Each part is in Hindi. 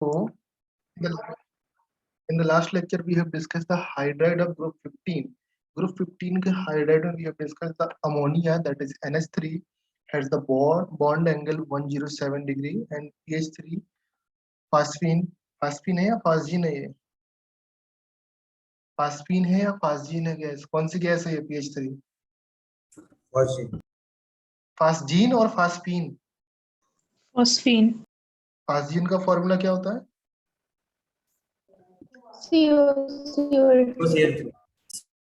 So in the last lecture we have discussed the hydride of group 15. Group 15 के hydride में we have discussed the ammonia, that is NH3 has the bond angle 107 degree, and PH3 phosphine है या फास्जीन है? ये फास्फीन है या फास्जीन है? गैस कौन सी गैस है ये? PH3 फास्जीन और फास्फीन? फॉस्फीन। फास्जीन का फॉर्मूला क्या होता है?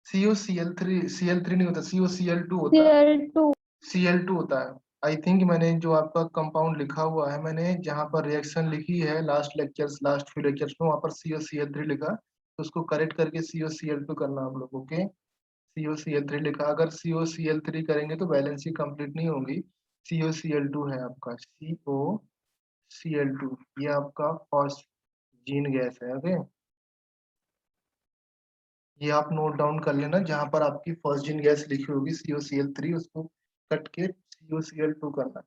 COCl3 Cl3 नहीं होता, COCl2 होता है। Cl2 होता है। आई थिंक मैंने जो आपका कंपाउंड लिखा हुआ है, मैंने जहां पर रिएक्शन लिखी है लास्ट फ्यू लेक्चर्स में, वहां पर COCl3 लिखा, तो उसको करेक्ट करके COCl2 करना आप लोग। ओके, COCl3 लिखा, अगर COCl3 करेंगे तो बैलेंस ही कंप्लीट नहीं होगी। COCl2 है आपका, COCl2, ये आपका फॉस्फीन गैस है। ओके, ये आप नोट डाउन कर लेना, जहां पर आपकी फॉस्फीन गैस लिखी होगी COCl3, उसको कट के COCl2 करना।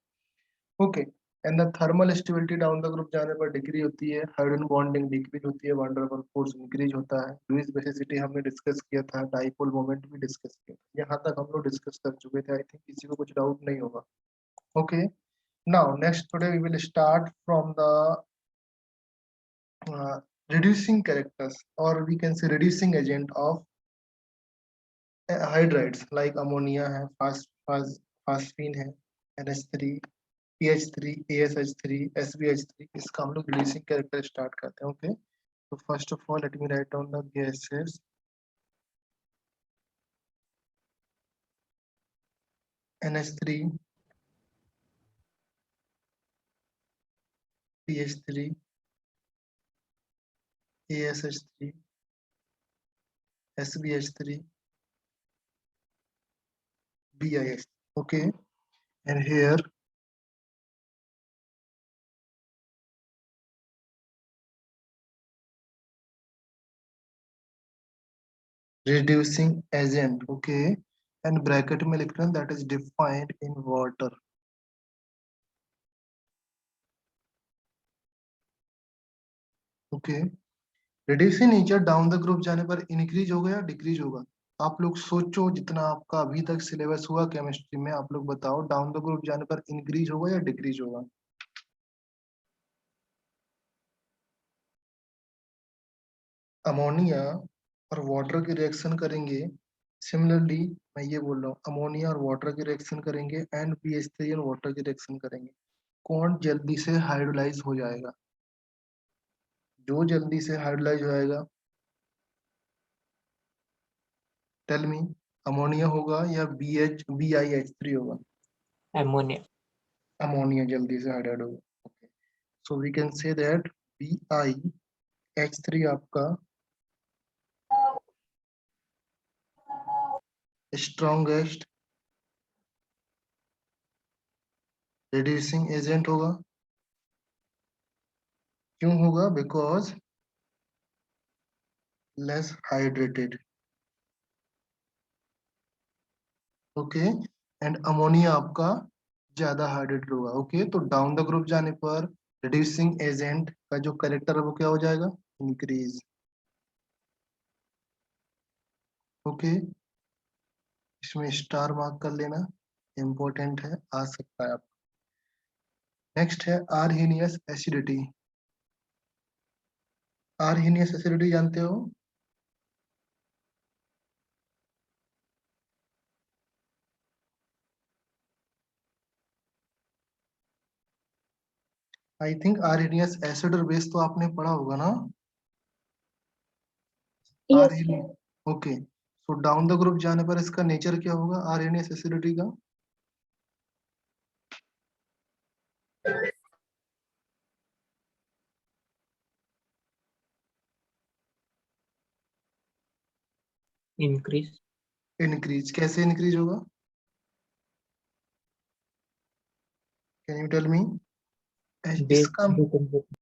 Okay, and the thermal stability down the group जाने पर डिक्रीज होती है, हाइड्रोजन बॉन्डिंग डिक्रीज होती है, van der Waals force increase होता है, लुईस बेसिसिटी हमने डिस्कस किया था, डाइपोल मोमेंट भी डिस्कस किया था। यहाँ तक हम लोग डिस्कस कर चुके थे, आई थिंक किसी को कुछ डाउट नहीं होगा। Okay, now next today we will start from the reducing characters, or we can say reducing agent of hydrides like ammonia है, फास्फीन है, NH3, PH3, ASH3, SBH3, इसका हम लोग रिड्यूसिंग कैरेक्टर स्टार्ट करते हैं। ओके, तो first of all let me write down the gases. NH3, PH3, ASH3, SBH3, BIH. Okay, and here reducing agent. Okay, and bracket में लिख रहे हैं that is defined in water. Okay, reducing nature down the group जाने पर इंक्रीज होगा या डिक्रीज होगा? आप लोग सोचो, जितना आपका अभी तक सिलेबस हुआ केमिस्ट्री में, आप लोग बताओ डाउन द ग्रुप जाने पर इंक्रीज होगा या डिक्रीज होगा? अमोनिया और वाटर की रिएक्शन करेंगे, सिमिलरली मैं ये बोल रहा हूँ, अमोनिया और वाटर की रिएक्शन करेंगे एंड PH3 और वाटर की रिएक्शन करेंगे, कौन जल्दी से हाइड्रोलाइज हो जाएगा? जो जल्दी से हाइड्रोलाइज हो जाएगा, टेल मी, अमोनिया होगा या BiH3 होगा? ammonia. अमोनिया जल्दी से हाइड्राइड होगा। Okay, so we can say that BiH3 आपका स्ट्रॉन्गेस्ट रिड्यूसिंग एजेंट होगा। क्यों होगा? Because less hydrated. Okay, and ammonia आपका ज्यादा हाइड्रेटेड होगा। ओके, तो डाउन द ग्रुप जाने पर रिड्यूसिंग एजेंट का जो कैरेक्टर है वो क्या हो जाएगा? इंक्रीज। ओके, इसमें स्टार मार्क कर लेना, इंपॉर्टेंट है, आ सकता है आप। नेक्स्ट है आर्हीनियस एसिडिटी। आर्हीनियस एसिडिटी जानते हो? आई थिंक आर्हीनियस एसिड और बेस तो आपने पढ़ा होगा ना? Okay, so down the group जाने पर इसका नेचर क्या होगा आर्हीनियस एसिडिटी का? Increase. इंक्रीज। कैसे इंक्रीज होगा? Can you tell me? Base इसका decomposition.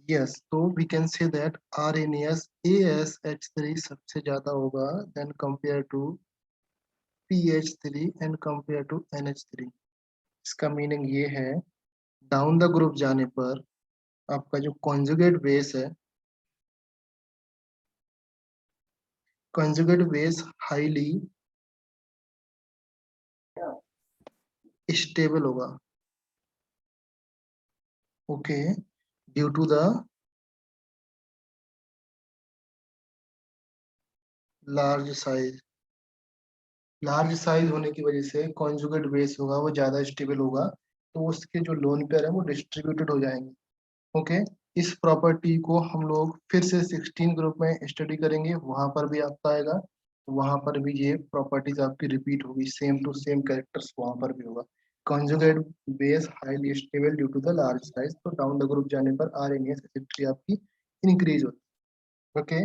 यस, तो we can say that Arrhenius ASH3 सबसे ज्यादा होगा then compare to PH3 and compare to NH3। इसका मीनिंग ये है, डाउन द ग्रुप जाने पर आपका जो कॉन्जुगेट बेस है, कॉन्जुगेट बेस हाईली स्टेबल होगा, okay, due to the large size. Large size होने की वजह से कॉन्जुगेट बेस होगा वो ज्यादा स्टेबल होगा, तो उसके जो लोन पेयर है वो डिस्ट्रीब्यूटेड हो जाएंगे, ओके। इस प्रॉपर्टी को हम लोग फिर से 16 ग्रुप में स्टडी करेंगे, वहां पर भी आपका आएगा, तो वहां पर भी ये प्रॉपर्टीज आपकी रिपीट होगी, सेम टू सेम कैरेक्टर्स वहां पर भी होगा। Conjugate base highly stable due to the large size, तो डाउन द ग्रुप जाने पर आरएनएस एसिडिटी आपकी इंक्रीज होती है, ओके।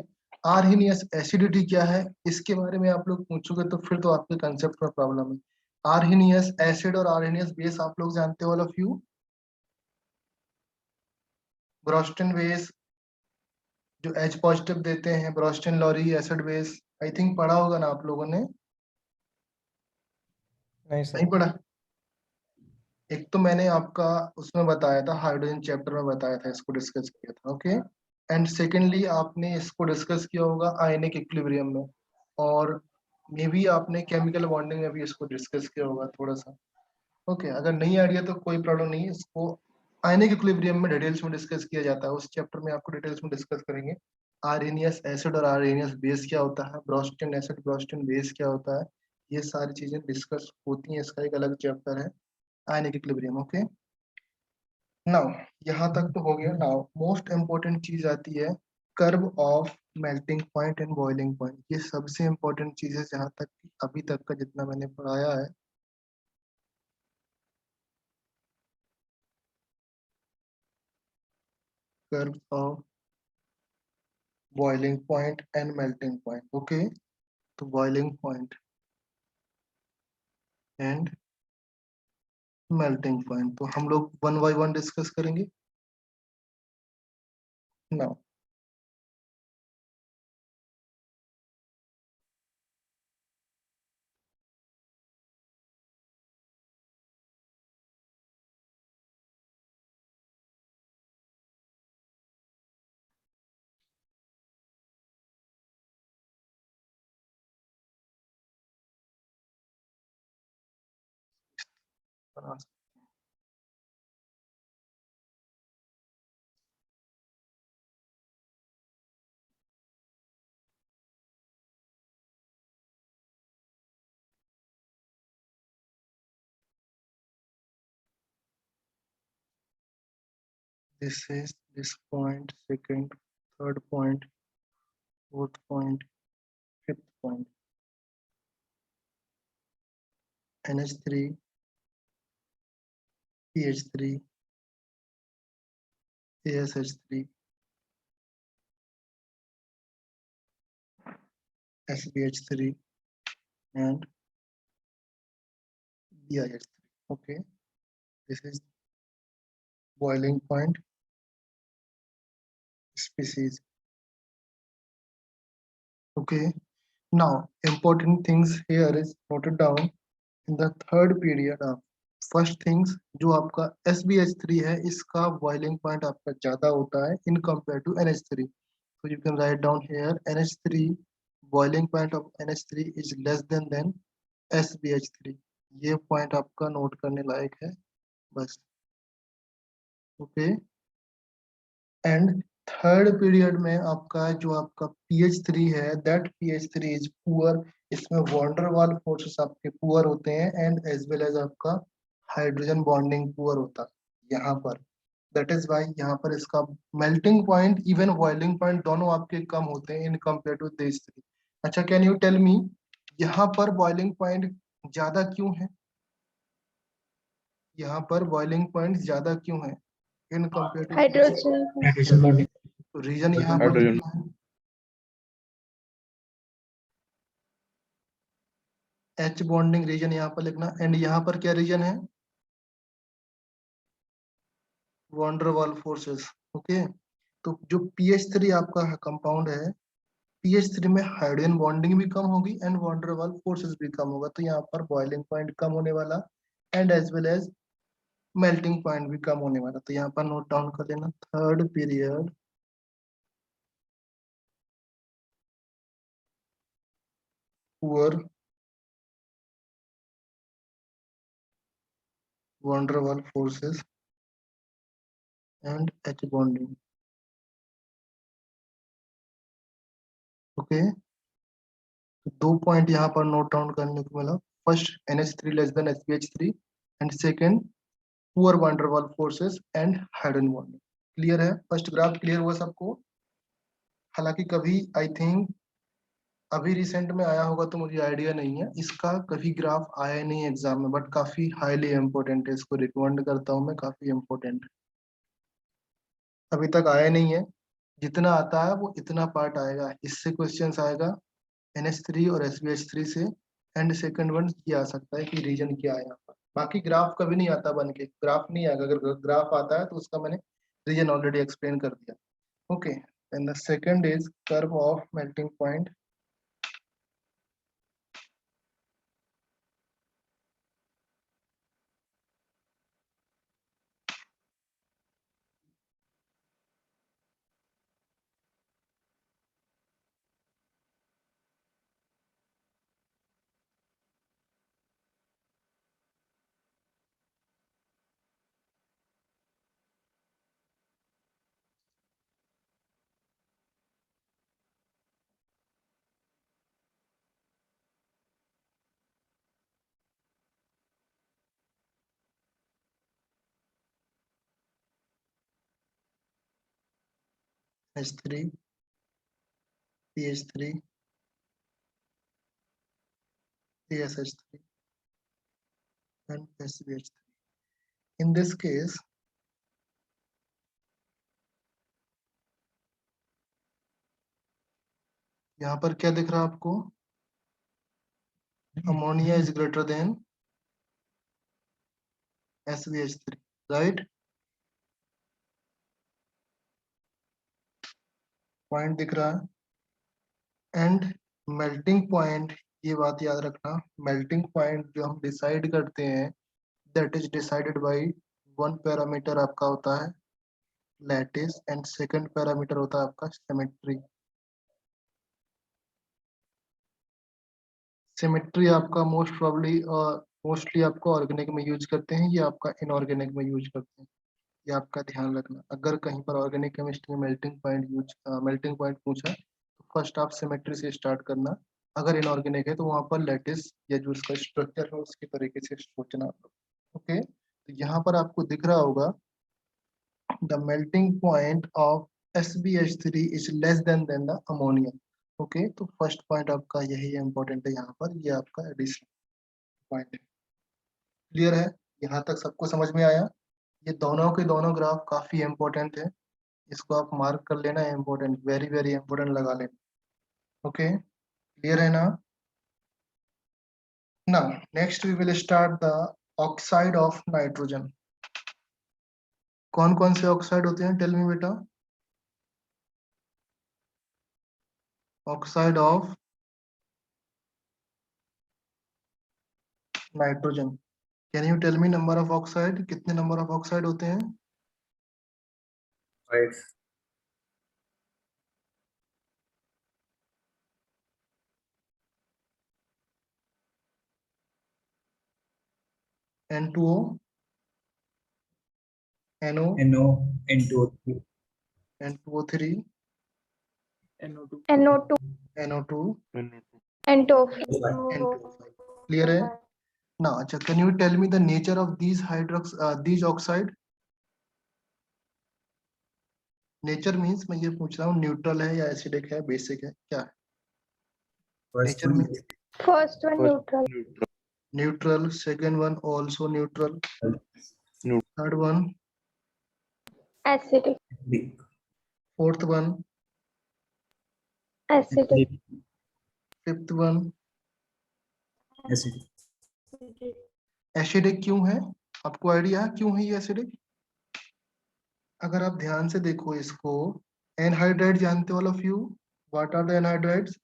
आरएनएस एसिडिटी क्या है, इसके बारे में आप लोग पूछोगे तो फिर तो आपके कंसेप्ट में प्रॉब्लम है। आरएनएस एसिड और आरएनएस बेस आप लोग जानते हो all of you, Bronsted base जो H पॉजिटिव देते हैं, Bronsted Lowry acid base, I think पढ़ा होगा ना आप लोगों ने, नहीं सर। नहीं पढ़ा? एक तो मैंने आपका उसमें बताया था, हाइड्रोजन चैप्टर में बताया था, इसको डिस्कस किया था, ओके। एंड सेकेंडली आपने इसको डिस्कस किया होगा आयनिक इक्विलिब्रियम में, और मे बी आपने केमिकल बॉन्डिंग में भी इसको डिस्कस किया होगा थोड़ा सा, ओके। अगर नहीं आइडिया तो कोई प्रॉब्लम नहीं है, इसको आयनिक इक्विलिब्रियम में डिटेल्स में डिस्कस किया जाता है, उस चैप्टर में आपको डिटेल्स में डिस्कस करेंगे। आरएनियस एसिड और आरएनियस बेस क्या होता है, ब्रोस्टन एसिड ब्रोस्टन बेस क्या होता है, ये सारी चीजें डिस्कस होती हैं, इसका एक अलग चैप्टर है आयनिक इक्विलिब्रियम, ओके। नाउ यहाँ तक तो हो गया। नाउ मोस्ट इम्पोर्टेंट चीज आती है curve of melting point and boiling point, ये सबसे इम्पोर्टेंट चीज है जहाँ तक अभी तक का जितना मैंने पढ़ाया है। Curve of boiling point and melting point, okay. तो boiling point and melting point, तो हम लोग वन बाय वन डिस्कस करेंगे now. This is this point, second, third point, fourth point, fifth point. NH3, PH3, ASH3, SBH3, and BIH3. Okay, this is boiling point species. Okay, now important things here is noted down in the third period of first things, जो आपका SBH3 है इसका बॉइलिंग पॉइंट आपका ज्यादा होता है in compare to NH3, so you can write down here NH3 boiling point of NH3 is less than SBH3, ये पॉइंट आपका नोट करने लायक है बस, ओके। एंड थर्ड पीरियड में आपका जो आपका PH3 है, दैट PH3 इज पुअर, इसमें वॉन्डरवाल फोर्सेस आपके पुअर होते हैं, एंड एज वेल एज आपका हाइड्रोजन बॉन्डिंग पुअर होता है यहाँ पर, दैट इज वाई यहाँ पर इसका melting point even boiling point दोनों आपके कम होते हैं in compare to this three. अच्छा, कैन यू टेल मी यहाँ पर बॉइलिंग पॉइंट ज्यादा क्यों है, यहाँ पर बॉइलिंग पॉइंट ज्यादा क्यों है in compare to, hydrogen reason यहाँ पर लिखना है H बॉन्डिंग रीजन, यहाँ पर लिखना, एंड यहाँ पर क्या रीजन है, वॉन्डरवाल फोर्सेस, ओके। तो जो PH3 आपका कंपाउंड है, PH3 में हाइड्रोजन बॉन्डिंग भी कम होगी एंड वॉन्डरवाल फोर्सेस भी कम होगा, तो यहाँ पर बॉइलिंग पॉइंट कम होने वाला, and as well as melting point भी कम होने वाला। तो यहाँ पर नोट डाउन कर लेना, third period poor van der Waals forces and H bonding। Okay, तो 2 पॉइंट यहाँ पर नोट डाउन करने को मिला। First NH3 less than SPH3 and second poor van der Waals forces and hydrogen bonding. Clear है? फर्स्ट ग्राफ क्लियर हुआ सबको? हालांकि कभी आई थिंक अभी रिसेंट में आया होगा तो मुझे आइडिया नहीं है, इसका कभी ग्राफ आया नहीं एग्जाम में, बट काफी हाईली इंपॉर्टेंट है, इसको रिकमेंड करता हूँ मैं, काफी इंपॉर्टेंट है। अभी तक आया नहीं है, जितना आता है वो इतना पार्ट आएगा, इससे क्वेश्चंस आएगा NH3 और SPH3 से, एंड सेकंड वन ये आ सकता है कि रीजन क्या है यहाँ पर। बाकी ग्राफ कभी नहीं आता बन के, ग्राफ नहीं आएगा। अगर ग्राफ आता है तो उसका मैंने रीजन ऑलरेडी एक्सप्लेन कर दिया। Okay, and the second is curve of melting point. H3 CH3 CSH3 and SBH3। In this case यहाँ पर क्या दिख रहा है आपको? Ammonia is greater than SBH3, right? Point दिख रहा है। एंड मेल्टिंग पॉइंट, ये बात याद रखना, मेल्टिंग पॉइंट जो हम डिसाइड करते हैं that is decided by one parameter आपका होता है लैटिस एंड सेकंड पैरामीटर होता है आपका सिमेट्री। सिमेट्री आपका मोस्टली आपको ऑर्गेनिक में यूज करते हैं, ये आपका इनऑर्गेनिक में यूज करते हैं, ये आपका ध्यान रखना। अगर कहीं पर ऑर्गेनिक केमिस्ट्री में मेल्टिंग पॉइंट पूछा तो फर्स्ट आप सिमेट्री से स्टार्ट करना। अगर इनऑर्गेनिक है तो वहां पर लैटिस या जो उसका स्ट्रक्चर है उसके तरीके से सोचना। ओके, तो यहाँ पर आपको दिख रहा होगा the melting point of SbH3 is less than the ammonia. Okay, तो फर्स्ट पॉइंट आपका यही इंपॉर्टेंट है यहाँ पर, ये आपका एडिशनल पॉइंट है। क्लियर है? यहाँ तक सबको समझ में आया? ये दोनों के दोनों ग्राफ काफी इंपॉर्टेंट है, इसको आप मार्क कर लेना, इंपॉर्टेंट, वेरी वेरी इंपॉर्टेंट लगा लेना। ओके, क्लियर है ना? Now next we will start the oxide of nitrogen. कौन कौन से ऑक्साइड होते हैं? टेल मी बेटा। Oxide of nitrogen, can you tell me number of oxide, कितने नंबर ऑफ ऑक्साइड होते हैं? 5। N2O, NO, NO, N2O3, N2O3, NO2, NO2 NO2, N2O5 N2O5। Clear है ना? अच्छा, can you tell me the nature of these oxide? Nature means मैं ये पूछ रहा हूँ न्यूट्रल है या एसिडिक है, बेसिक है, क्या है? first nature one, means First one neutral neutral, second one also neutral, third one, acidic fourth one, acidic fifth one. acidic, acidic क्यों है? आपको आइडिया है क्यों है ये एसिडिक? अगर आप ध्यान से देखो इसको, एनहाइड्राइड जानते हो all of you? What are the anhydrides?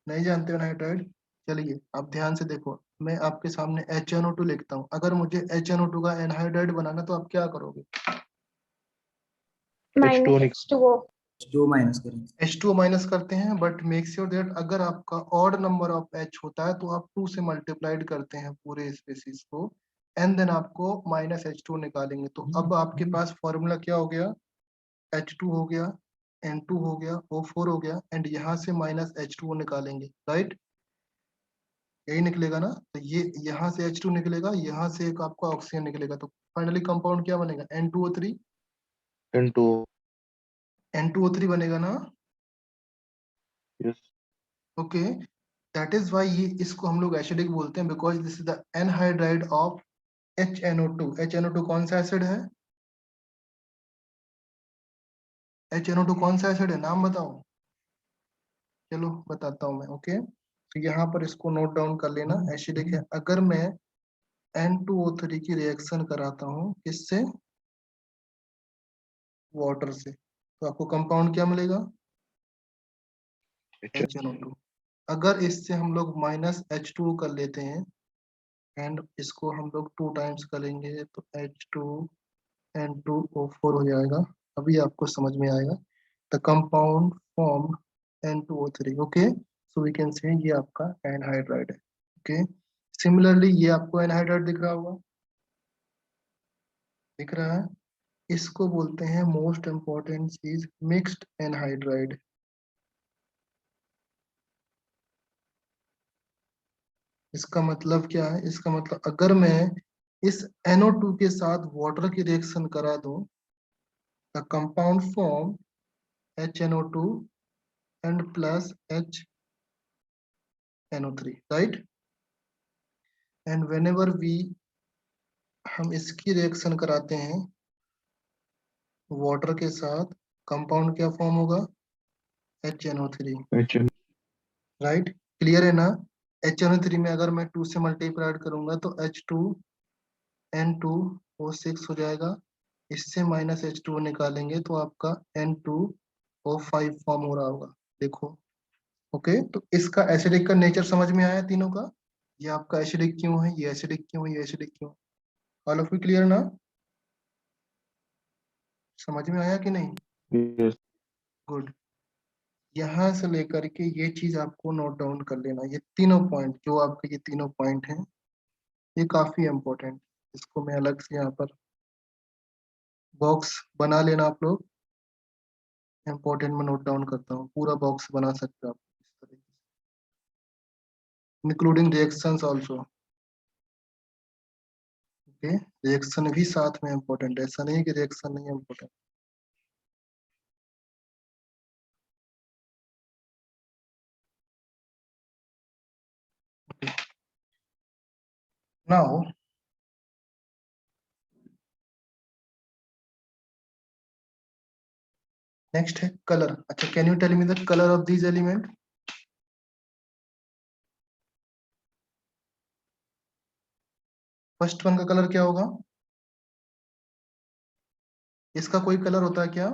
नहीं जानते हो एनहाइड्राइड? चलिए आप ध्यान से देखो, मैं आपके सामने HNO2 लिखता हूँ। अगर मुझे HNO2 का एनहाइड्राइड बनाना तो आप क्या करोगे? minus H2O. H2 माइनस करेंगे। H2O माइनस करते हैं, बट मेक श्योर दैट अगर आपका ऑड नंबर ऑफ H होता है तो आप 2 से मल्टीप्लाइड करते हैं पूरे स्पेसीज को, एंड देन आपको माइनस H2 निकालेंगे। तो अब आपके पास फॉर्मूला क्या हो गया? H2 हो गया, N2 हो गया, O4 हो गया, एंड यहाँ से माइनस H2O निकालेंगे, राइट? यही निकलेगा ना? तो ये यहाँ से H2 निकलेगा, यहाँ से एक आपका ऑक्सीजन निकलेगा, तो फाइनली कंपाउंड क्या बनेगा? N2O3। N2. N2O3 बनेगा ना? Yes. Okay, that is why ये इसको हम लोग एसिडिक बोलते हैं, because this is the anhydride of HNO2। HNO2 कौन सा एसिड है? HNO2 कौन सा एसिड है? नाम बताओ। चलो बताता हूँ मैं। ओके, तो यहाँ पर इसको नोट डाउन कर लेना, एसिडिक है। अगर मैं N2O3 की रिएक्शन कराता हूँ किससे? वाटर से, तो आपको कंपाउंड क्या मिलेगा? HNO2। अगर इससे हम लोग माइनस H2 कर लेते हैं एंड इसको हम लोग 2 टाइम्स करेंगे तो H2N2O4 हो जाएगा। अभी आपको समझ में आएगा। The compound form N2O3। Okay, so we can say ये आपका एनहाइड्राइड है। ओके, सिमिलरली ये आपको एनहाइड्राइड दिख रहा होगा, दिख रहा है? इसको बोलते हैं मोस्ट इंपॉर्टेंट चीज मिक्स्ड एनहाइड्राइड। इसका मतलब क्या है? इसका मतलब अगर मैं इस NO2 के साथ वाटर की रिएक्शन करा दूं, the compound form HNO2 and plus HNO3, right? And whenever we हम इसकी रिएक्शन कराते हैं वाटर के साथ, कंपाउंड क्या फॉर्म होगा? HNO3, HN. राइट? क्लियर है ना? HNO3 में अगर मैं 2 से मल्टीप्लाई करूंगा तो H2N2O6 हो जाएगा। इससे माइनस H2O निकालेंगे तो आपका N2O5 फॉर्म हो रहा होगा, देखो। ओके, तो इसका एसिडिक का नेचर समझ में आया तीनों का? ये आपका एसिडिक क्यों है, ये एसिडिक क्यों है, ये एसिडिक क्यों है? ऑल ऑफ यू क्लियर ना? समझ में आया कि नहीं? Yes. गुड। यहाँ से लेकर के ये चीज आपको नोट डाउन कर लेना, ये तीनों पॉइंट, जो आपके ये तीनों पॉइंट हैं, ये काफी इंपॉर्टेंट। इसको मैं अलग से यहाँ पर बॉक्स बना लेना आप लोग। इंपॉर्टेंट में नोट डाउन करता हूँ, पूरा बॉक्स बना सकते हो आप इस तरीके से, including reactions also. Okay, reaction भी साथ में इंपॉर्टेंट है, ऐसा नहीं कि रिएक्शन नहीं इंपॉर्टेंट। नाउ नेक्स्ट है कलर। अच्छा, can you tell me the colour of these element? First one का कलर क्या होगा? इसका कोई कलर होता है क्या?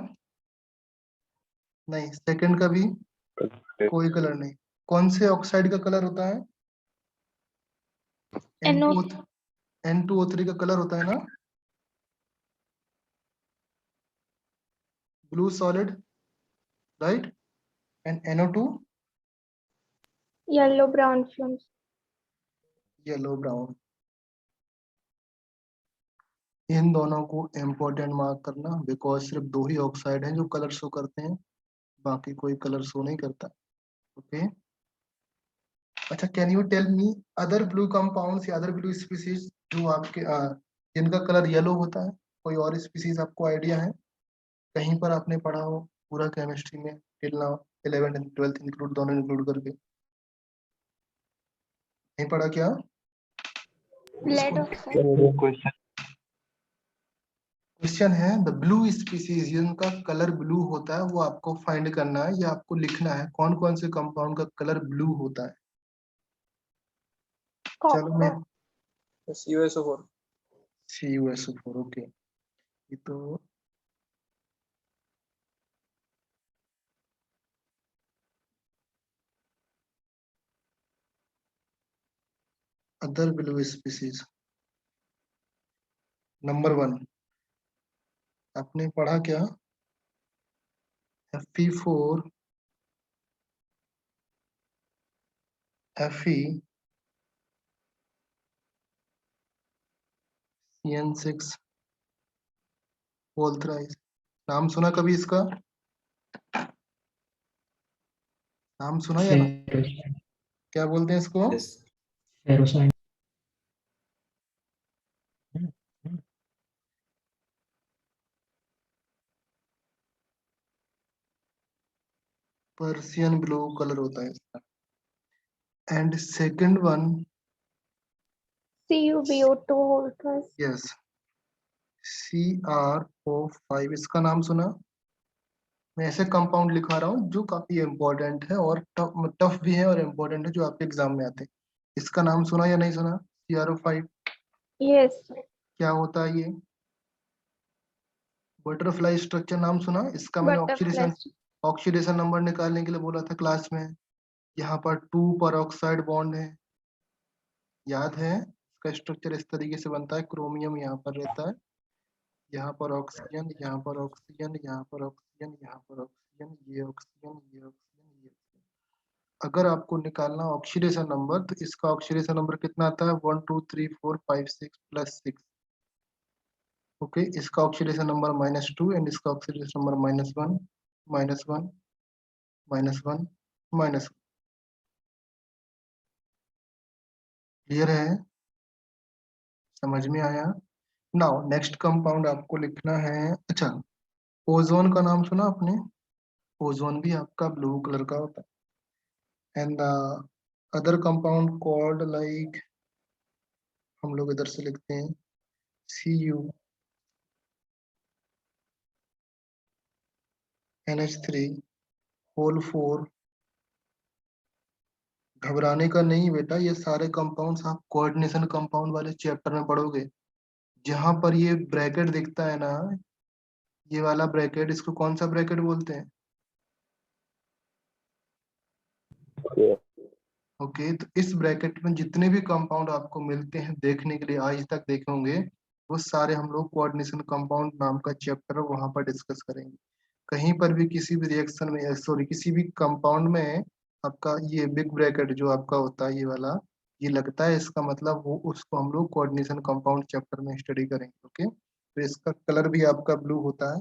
नहीं। सेकंड का भी कोई कलर नहीं। कौन से ऑक्साइड का कलर होता है? NO. N2O3 का कलर होता है ना, blue solid, right? And NO2 Yellow brown fumes. Yellow brown. इन दोनों को इम्पोर्टेंट मार्क करना, बिकॉज सिर्फ 2 ही ऑक्साइड हैं जो कलर शो करते हैं, बाकी कोई कलर शो नहीं करता। ओके, अच्छा, can you tell me other blue compounds या अदर ब्लू स्पीसीज जो आपके जिनका कलर येलो होता है? कोई और स्पीसीज आपको आइडिया है? कहीं पर आपने पढ़ा हो पूरा केमिस्ट्री में till now, 11th and 12th include, दोनों इंक्लूड करके नहीं पढ़ा क्या? Lead oxide. Question. क्वेश्चन है, द ब्लू स्पीसीज जिनका कलर ब्लू होता है वो आपको फाइंड करना है या आपको लिखना है कौन कौन से कंपाउंड का कलर ब्लू होता है। चलो मैं Copper. CuSO4। CuSO4। ओके, ये तो अदर ब्लू स्पीसीज। नंबर 1 आपने पढ़ा क्या? Fe4 Fe CN6 whole thrice. नाम सुना कभी इसका? नाम सुना या ना? क्या बोलते हैं इसको? Yes. Ferrocyanide. Persian blue colour होता है इसका। And second one, CuBO2 whole twice. Yes, CrO5, इसका नाम सुना? मैं ऐसे कंपाउंड लिखा रहा हूँ जो काफी इंपॉर्टेंट है और टफ भी है और इम्पोर्टेंट है, जो आपके एग्जाम में आते हैं। इसका नाम सुना या नहीं सुना? CrO5 Yes. क्या होता है ये? बटरफ्लाई स्ट्रक्चर नाम सुना? इसका मैंने Butterfly. ऑक्सीडेशन नंबर निकालने के लिए बोला था क्लास में। यहाँ पर 2 परऑक्साइड बॉन्ड है, याद है? इसका स्ट्रक्चर इस तरीके से बनता है, क्रोमियम यहाँ पर रहता है, यहाँ पर ऑक्सीजन, यहाँ पर ऑक्सीजन, यहाँ पर ऑक्सीजन, यहाँ पर ऑक्सीजन, ये ऑक्सीजन, ये ऑक्सीजन, ये ऑक्सीजन। अगर आपको निकालना ऑक्सीडेशन नंबर, तो इसका ऑक्सीडेशन नंबर कितना आता है? 1 2 3 4 5 6 प्लस 6। ओके, इसका ऑक्सीडेशन नंबर -2 एंड इसका ऑक्सीडेशन नंबर -1 -1 -1 -1। क्लियर है? समझ में आया? नाउ नेक्स्ट कंपाउंड आपको लिखना है। अच्छा, ओजोन का नाम सुना आपने? ओजोन भी आपका ब्लू कलर का होता है। And other compound called like, हम लोग इधर से लिखते हैं Cu NH3 होल 4। घबराने का नहीं बेटा, ये सारे कंपाउंड्स आप कोऑर्डिनेशन कंपाउंड वाले चैप्टर में पढ़ोगे। जहां पर ये ब्रैकेट दिखता है ना, ये वाला ब्रैकेट, इसको कौन सा ब्रैकेट बोलते हैं? ओके, तो इस ब्रैकेट में जितने भी कंपाउंड आपको मिलते हैं देखने के लिए, आज तक देखे होंगे, वो सारे हम लोग कोऑर्डिनेशन कंपाउंड नाम का चैप्टर है, वहां पर डिस्कस करेंगे। कहीं पर भी किसी भी रिएक्शन में, सॉरी, किसी भी कंपाउंड में आपका ये बिग ब्रैकेट जो आपका होता है, ये वाला, ये लगता है, इसका मतलब वो, उसको हम लोग कोऑर्डिनेशन कंपाउंड चैप्टर में स्टडी करेंगे। ओके, तो इसका कलर भी आपका ब्लू होता है।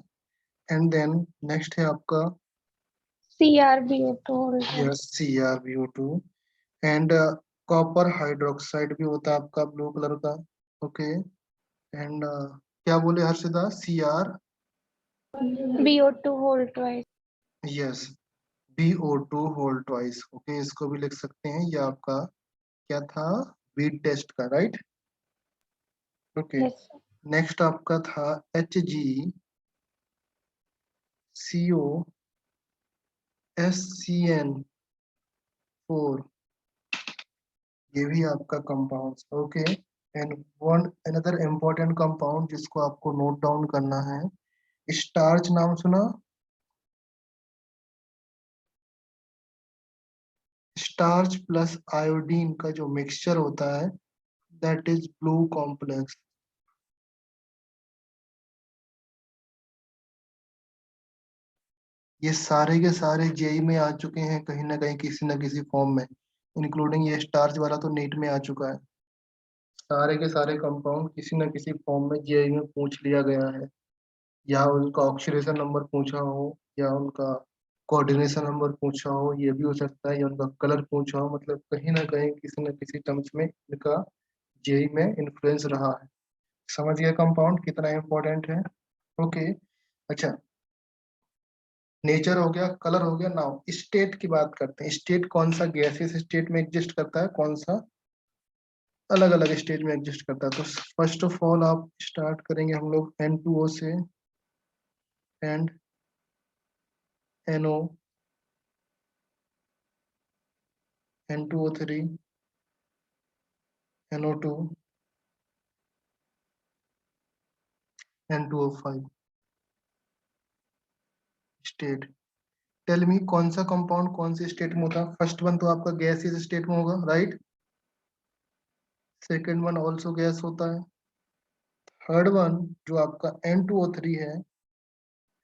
एंड देन नेक्स्ट है आपका CrBO2 whole twice. CrBO2 and copper hydroxide भी होता है आपका ब्लू कलर का। ओके, एंड क्या बोले Harshita? BO2 whole twice. Yes, BO2 whole twice. Okay, इसको भी लिख सकते हैं, ये आपका क्या था? बीट टेस्ट का, राइट? Okay, Yes. नेक्स्ट आपका था HgCO SCN4, ये भी आपका compound. Okay, and one another important compound जिसको आपको नोट डाउन करना है, स्टार्च नाम सुना? स्टार्च प्लस आयोडीन का जो मिक्सचर होता है, दैट इज ब्लू कॉम्प्लेक्स। ये सारे के सारे जेई में आ चुके हैं कहीं ना कहीं, किसी ना किसी फॉर्म में, इंक्लूडिंग ये स्टार्च वाला तो नीट में आ चुका है। सारे के सारे कंपाउंड किसी ना किसी फॉर्म में जेई में पूछ लिया गया है, या उनका ऑक्सीडेशन नंबर पूछा हो, या उनका कोऑर्डिनेशन नंबर पूछा हो, ये भी हो सकता है, या उनका कलर पूछा हो। मतलब कहीं ना कहीं किसी न किसी टर्म्स में इनका जेई में इन्फ्लुएंस रहा है। समझ गया कंपाउंड कितना इंपॉर्टेंट है? ओके, अच्छा, नेचर हो गया, कलर हो गया। नाउ स्टेट की बात करते हैं। स्टेट कौन सा गैसेस स्टेट में एग्जिस्ट करता है, कौन सा अलग अलग स्टेट में एग्जिस्ट करता है? तो फर्स्ट ऑफ ऑल आप स्टार्ट करेंगे हम लोग N2O से, and NO, N2O3, NO2, N2O5 state. Tell me कौन सा कंपाउंड कौन से स्टेट में होता है? फर्स्ट वन तो आपका गैसियस स्टेट में होगा, right? Second one also gas होता है। थर्ड वन जो आपका N2O3 है,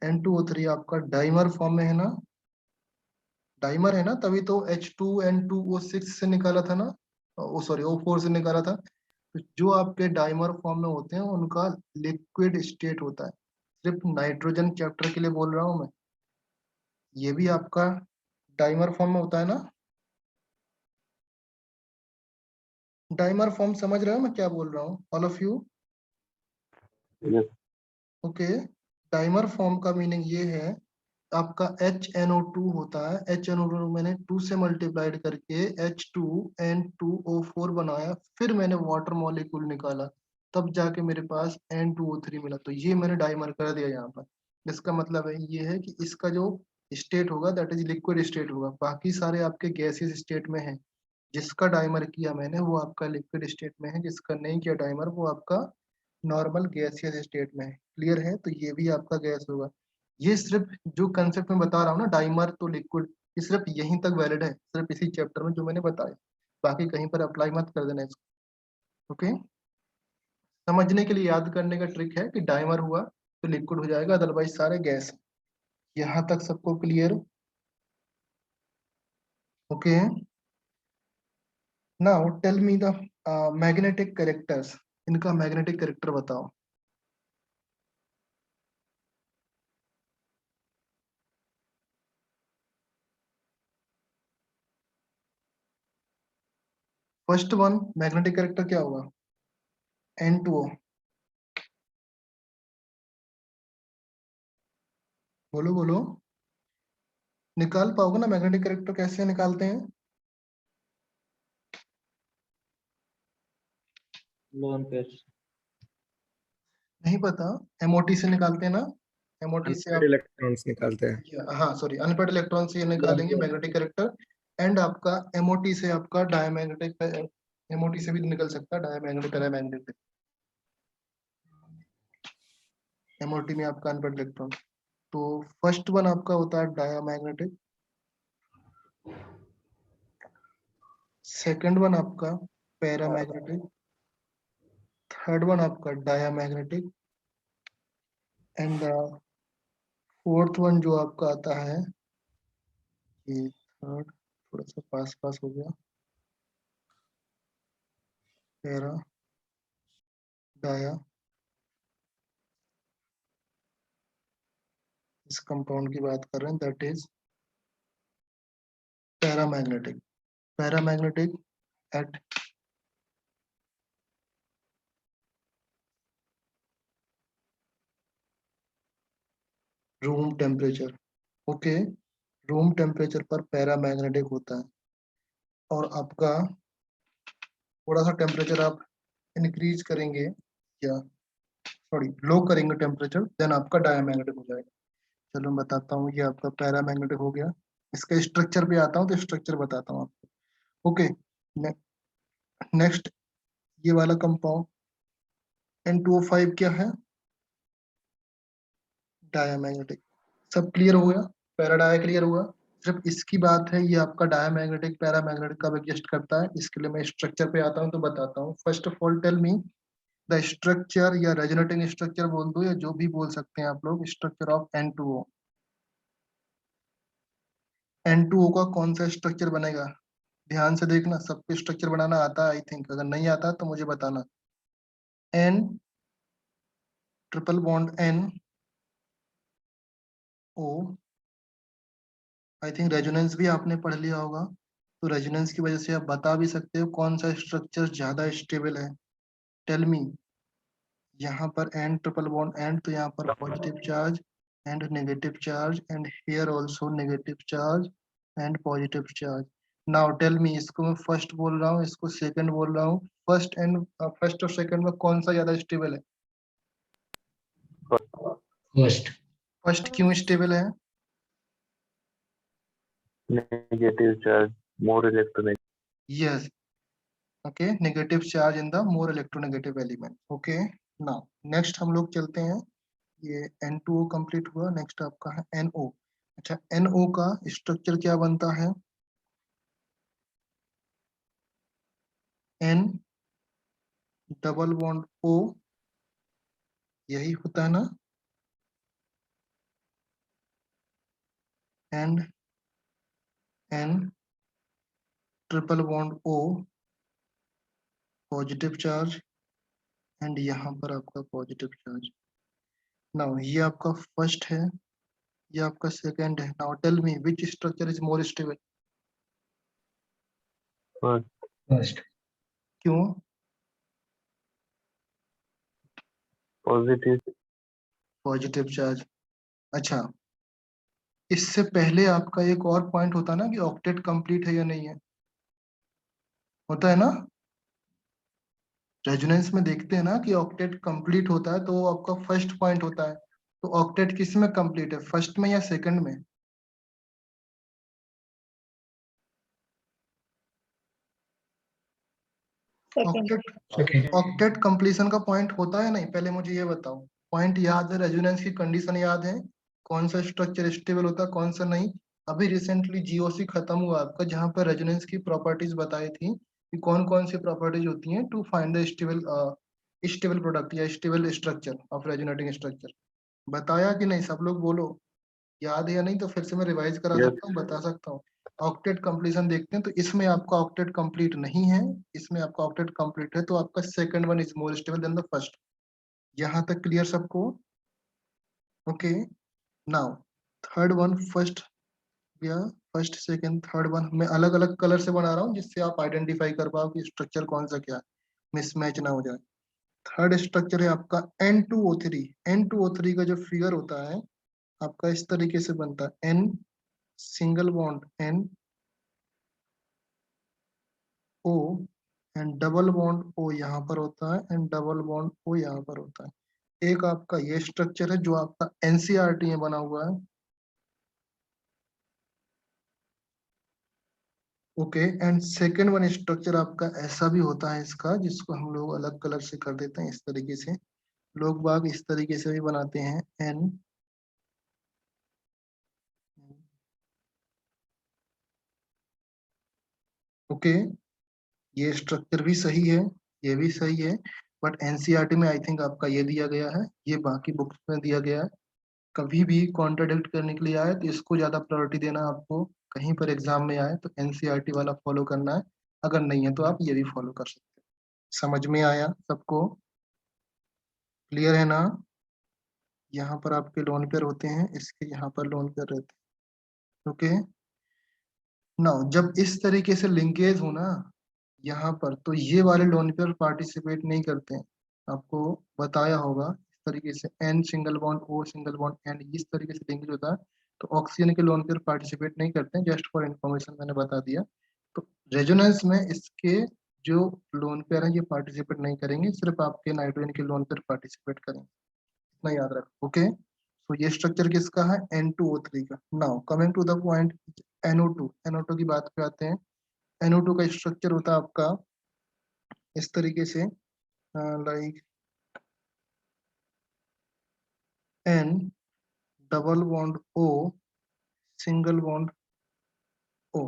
N2O3 आपका डाइमर फॉर्म में है ना, डाइमर है ना, तभी तो H2N2O6 से निकाला था ना, ओ सॉरी O4 से निकाला था। तो जो आपके डाइमर फॉर्म में होते हैं उनका लिक्विड स्टेट होता है। सिर्फ नाइट्रोजन चैप्टर के लिए बोल रहा हूं मैं, ये भी आपका डाइमर फॉर्म में होता है ना। डाइमर फॉर्म समझ रहे हो मैं क्या बोल रहा हूँ all of you? Yes. Okay, dimer form का मीनिंग ये है, आपका HNO2 होता है, HNO2 मैंने 2 से मल्टीप्लाइड करके H2N2O4 बनाया, फिर मैंने वाटर मॉलिक्यूल निकाला, तब जाके मेरे पास N2O3 मिला। तो ये मैंने डाइमर कर दिया यहाँ पर। इसका मतलब है ये है कि इसका जो स्टेट होगा दैट इज लिक्विड स्टेट होगा, बाकी सारे आपके गैसियस स्टेट में है। जिसका डाइमर किया मैंने वो आपका लिक्विड स्टेट में है, जिसका नहीं किया डाइमर वो आपका नॉर्मल गैसियस स्टेट में है। क्लियर है? तो ये भी आपका गैस होगा। ये सिर्फ जो कंसेप्ट में बता रहा हूँ ना, डाइमर तो लिक्विड, ये सिर्फ यहीं तक वैलिड है, सिर्फ इसी चैप्टर में जो मैंने बताया। बाकी कहीं पर अप्लाई मत कर देना इसको। ओके, समझने के लिए याद करने का ट्रिक है कि डाइमर हुआ तो लिक्विड हो जाएगा, अदरवाइज सारे गैस। यहाँ तक सबको clear? Okay, now tell me the magnetic characters, इनका मैग्नेटिक कैरेक्टर बताओ। फर्स्ट वन मैग्नेटिक कैरेक्टर क्या होगा? N2O। बोलो बोलो, निकाल पाओगे ना मैग्नेटिक कैरेक्टर? कैसे निकालते हैं? लोन पेयर नहीं पता? MOT से निकालते हैं ना, MOT से अनपेड आप, इलेक्ट्रॉन्स निकालते हैं। हाँ सॉरी, अनपेड इलेक्ट्रॉन से ये निकालेंगे मैग्नेटिक कैरेक्टर। एंड आपका MOT से आपका डायमैग्नेटिक, MOT से भी निकल सकता है डायमैग्नेटिक पैरामैग्नेटिक। MOT में आपका अनपेड इलेक्ट्रॉन। तो फर्स्ट वन आपका होता है डायमैग्नेटिक, सेकंड वन आपका पैरामैग्नेटिक, थर्ड वन आपका डायमैग्नेटिक, एंड फोर्थ वन जो आपका आता है, ये थर्ड थोड़ा सा पास पास हो गया, पैरा डाया, इस कंपाउंड की बात कर रहे हैं, that is paramagnetic. Paramagnetic at room temperature. Okay, room temperature पर पैरामैग्नेटिक होता है। और आपका थोड़ा सा टेम्परेचर आप इंक्रीज करेंगे या सॉरी लो करेंगे टेम्परेचर, देन आपका डायमैग्नेटिक हो जाएगा। चलो मैं बताता हूँ, ये आपका पैरामैग्नेटिक हो गया। इसका स्ट्रक्चर पे आता हूँ तो स्ट्रक्चर बताता हूँ आपको। ओके, नेक्स्ट ये वाला कंपाउंड N2O5 क्या है? डायमैग्नेटिक। सब क्लियर हो गया? पैराडाया क्लियर हुआ? सिर्फ इसकी बात है, ये आपका डायमैग्नेटिक पैरामैग्नेटिक कब एग्जिस्ट करता है, इसके लिए मैं स्ट्रक्चर पे आता हूँ तो बताता हूँ। First of all tell me the structure, या रेजोनेटिंग स्ट्रक्चर बोल दो या जो भी बोल सकते हैं आप लोग, स्ट्रक्चर ऑफ N2O। N2O का कौन सा स्ट्रक्चर बनेगा? ध्यान से देखना, सबको स्ट्रक्चर बनाना आता है आई थिंक, अगर नहीं आता तो मुझे बताना। N triple bond NO, I think resonance भी आपने पढ़ लिया होगा, तो रेजोनेंस की वजह से आप बता भी सकते हो कौन सा स्ट्रक्चर ज्यादा स्टेबल है। टेल मी, यहाँ पर N ट्रिपल बॉन्ड N, तो यहाँ पर positive charge and negative charge, and here also negative charge and positive charge. Now tell me, इसको मैं फर्स्ट बोल रहा हूँ, इसको सेकंड बोल रहा हूँ, फर्स्ट और सेकंड में कौन सा ज्यादा स्टेबल है? फर्स्ट फर्स्ट क्यों स्टेबल है? Negative charge, more electronic. Yes, okay, negative charge in the more electronegative element. Okay, now next हम लोग चलते हैं, ये N2O कंप्लीट हुआ, नेक्स्ट आपका है NO। अच्छा, NO का स्ट्रक्चर क्या बनता है? N डबल बॉन्ड O, यही होता है ना, and N triple bond O, positive charge, and यहाँ पर आपका पॉजिटिव चार्ज। नाउ ये आपका फर्स्ट है, ये आपका सेकंड है। Now tell me which structure is more stable? First. First. क्यों? Positive. Positive charge. अच्छा, इससे पहले आपका एक और पॉइंट होता ना कि ऑक्टेट कंप्लीट है या नहीं है, होता है ना, रेजोनेंस में देखते हैं ना कि ऑक्टेट कंप्लीट होता है, तो वो आपका फर्स्ट पॉइंट होता है। तो ऑक्टेट किस में कंप्लीट है, फर्स्ट में या सेकंड में? Second. ऑक्टेट ऑक्टेट कंप्लीशन का पॉइंट होता है नहीं, पहले मुझे ये बताओ। पॉइंट याद है, रेजोनेंस की कंडीशन याद है, कौन सा स्ट्रक्चर स्टेबल होता है कौन सा नहीं। अभी रिसेंटली जीओसी खत्म हुआ आपका, जहां पर रेजोनेंस की प्रॉपर्टीज बताई थी कि कौन कौन सी प्रॉपर्टीज होती हैं to find the stable stable product या stable structure of resonating structure. बताया कि नहीं, सब लोग बोलो, याद है या नहीं? तो फिर से मैं रिवाइज करा Yes. सकता हूँ, बता सकता हूँ। ऑक्टेट कंप्लीशन देखते हैं, तो इसमें आपका ऑक्टेट कंप्लीट नहीं है, इसमें आपका ऑक्टेट कंप्लीट है, तो आपका second one is more stable then the first. यहाँ तक क्लियर सबको? Okay, now third one, first या फर्स्ट सेकंड थर्ड वन मैं अलग अलग कलर से बना रहा हूँ, जिससे आप आइडेंटिफाई कर पाओ कि स्ट्रक्चर कौन सा क्या है, मिसमैच ना हो जाए। थर्ड स्ट्रक्चर है आपका N2O3। N2O3 का जो फिगर होता है आपका इस तरीके से बनता है, N single bond N O and double bond O यहाँ पर होता है, एंड डबल बॉन्ड O यहाँ पर होता है। एक आपका ये स्ट्रक्चर है जो आपका एनसीईआरटी में बना हुआ है, okay. And second one structure आपका ऐसा भी होता है इसका, जिसको हम लोग अलग कलर से कर देते हैं इस तरीके से, लोग बाग इस तरीके से भी बनाते हैं, एन ओके। ये स्ट्रक्चर भी सही है, ये भी सही है, बट एनसीईआरटी में आई थिंक आपका ये दिया गया है, ये बाकी बुक्स में दिया गया है। कभी भी कॉन्ट्राडिक्ट करने के लिए आए तो इसको ज्यादा प्रायोरिटी देना, आपको कहीं पर एग्जाम में आए तो एनसीईआरटी वाला फॉलो करना है, अगर नहीं है तो आप ये भी फॉलो कर सकते हैं। समझ में आया सबको? क्लियर है ना? यहाँ पर आपके लोन पेयर होते हैं, इसके यहाँ पर लोन पेयर रहते हैं, ओके। नाउ जब इस तरीके से लिंकेज हो ना यहाँ पर, तो ये वाले लोन पेयर पार्टिसिपेट नहीं करते हैं, आपको बताया होगा। इस तरीके से N single bond O single bond N, इस तरीके से लिंकेज होता है, तो ऑक्सीजन के लोन पेयर पार्टिसिपेट नहीं करते हैं, जस्ट फॉर इन्फॉर्मेशन मैंने बता दिया। तो रेजोनेंस में इसके जो लोन पेयर हैं ये पार्टिसिपेट नहीं करेंगे, सिर्फ आपके नाइट्रोजन के लोन पेयर पार्टिसिपेट करेंगे, इतना याद रखो, ओके। तो ये स्ट्रक्चर किसका है, N2O3 का। Now coming to the point, NO2 की बात पे आते हैं। NO2 का स्ट्रक्चर होता है आपका इस तरीके से, like N double bond O single bond O,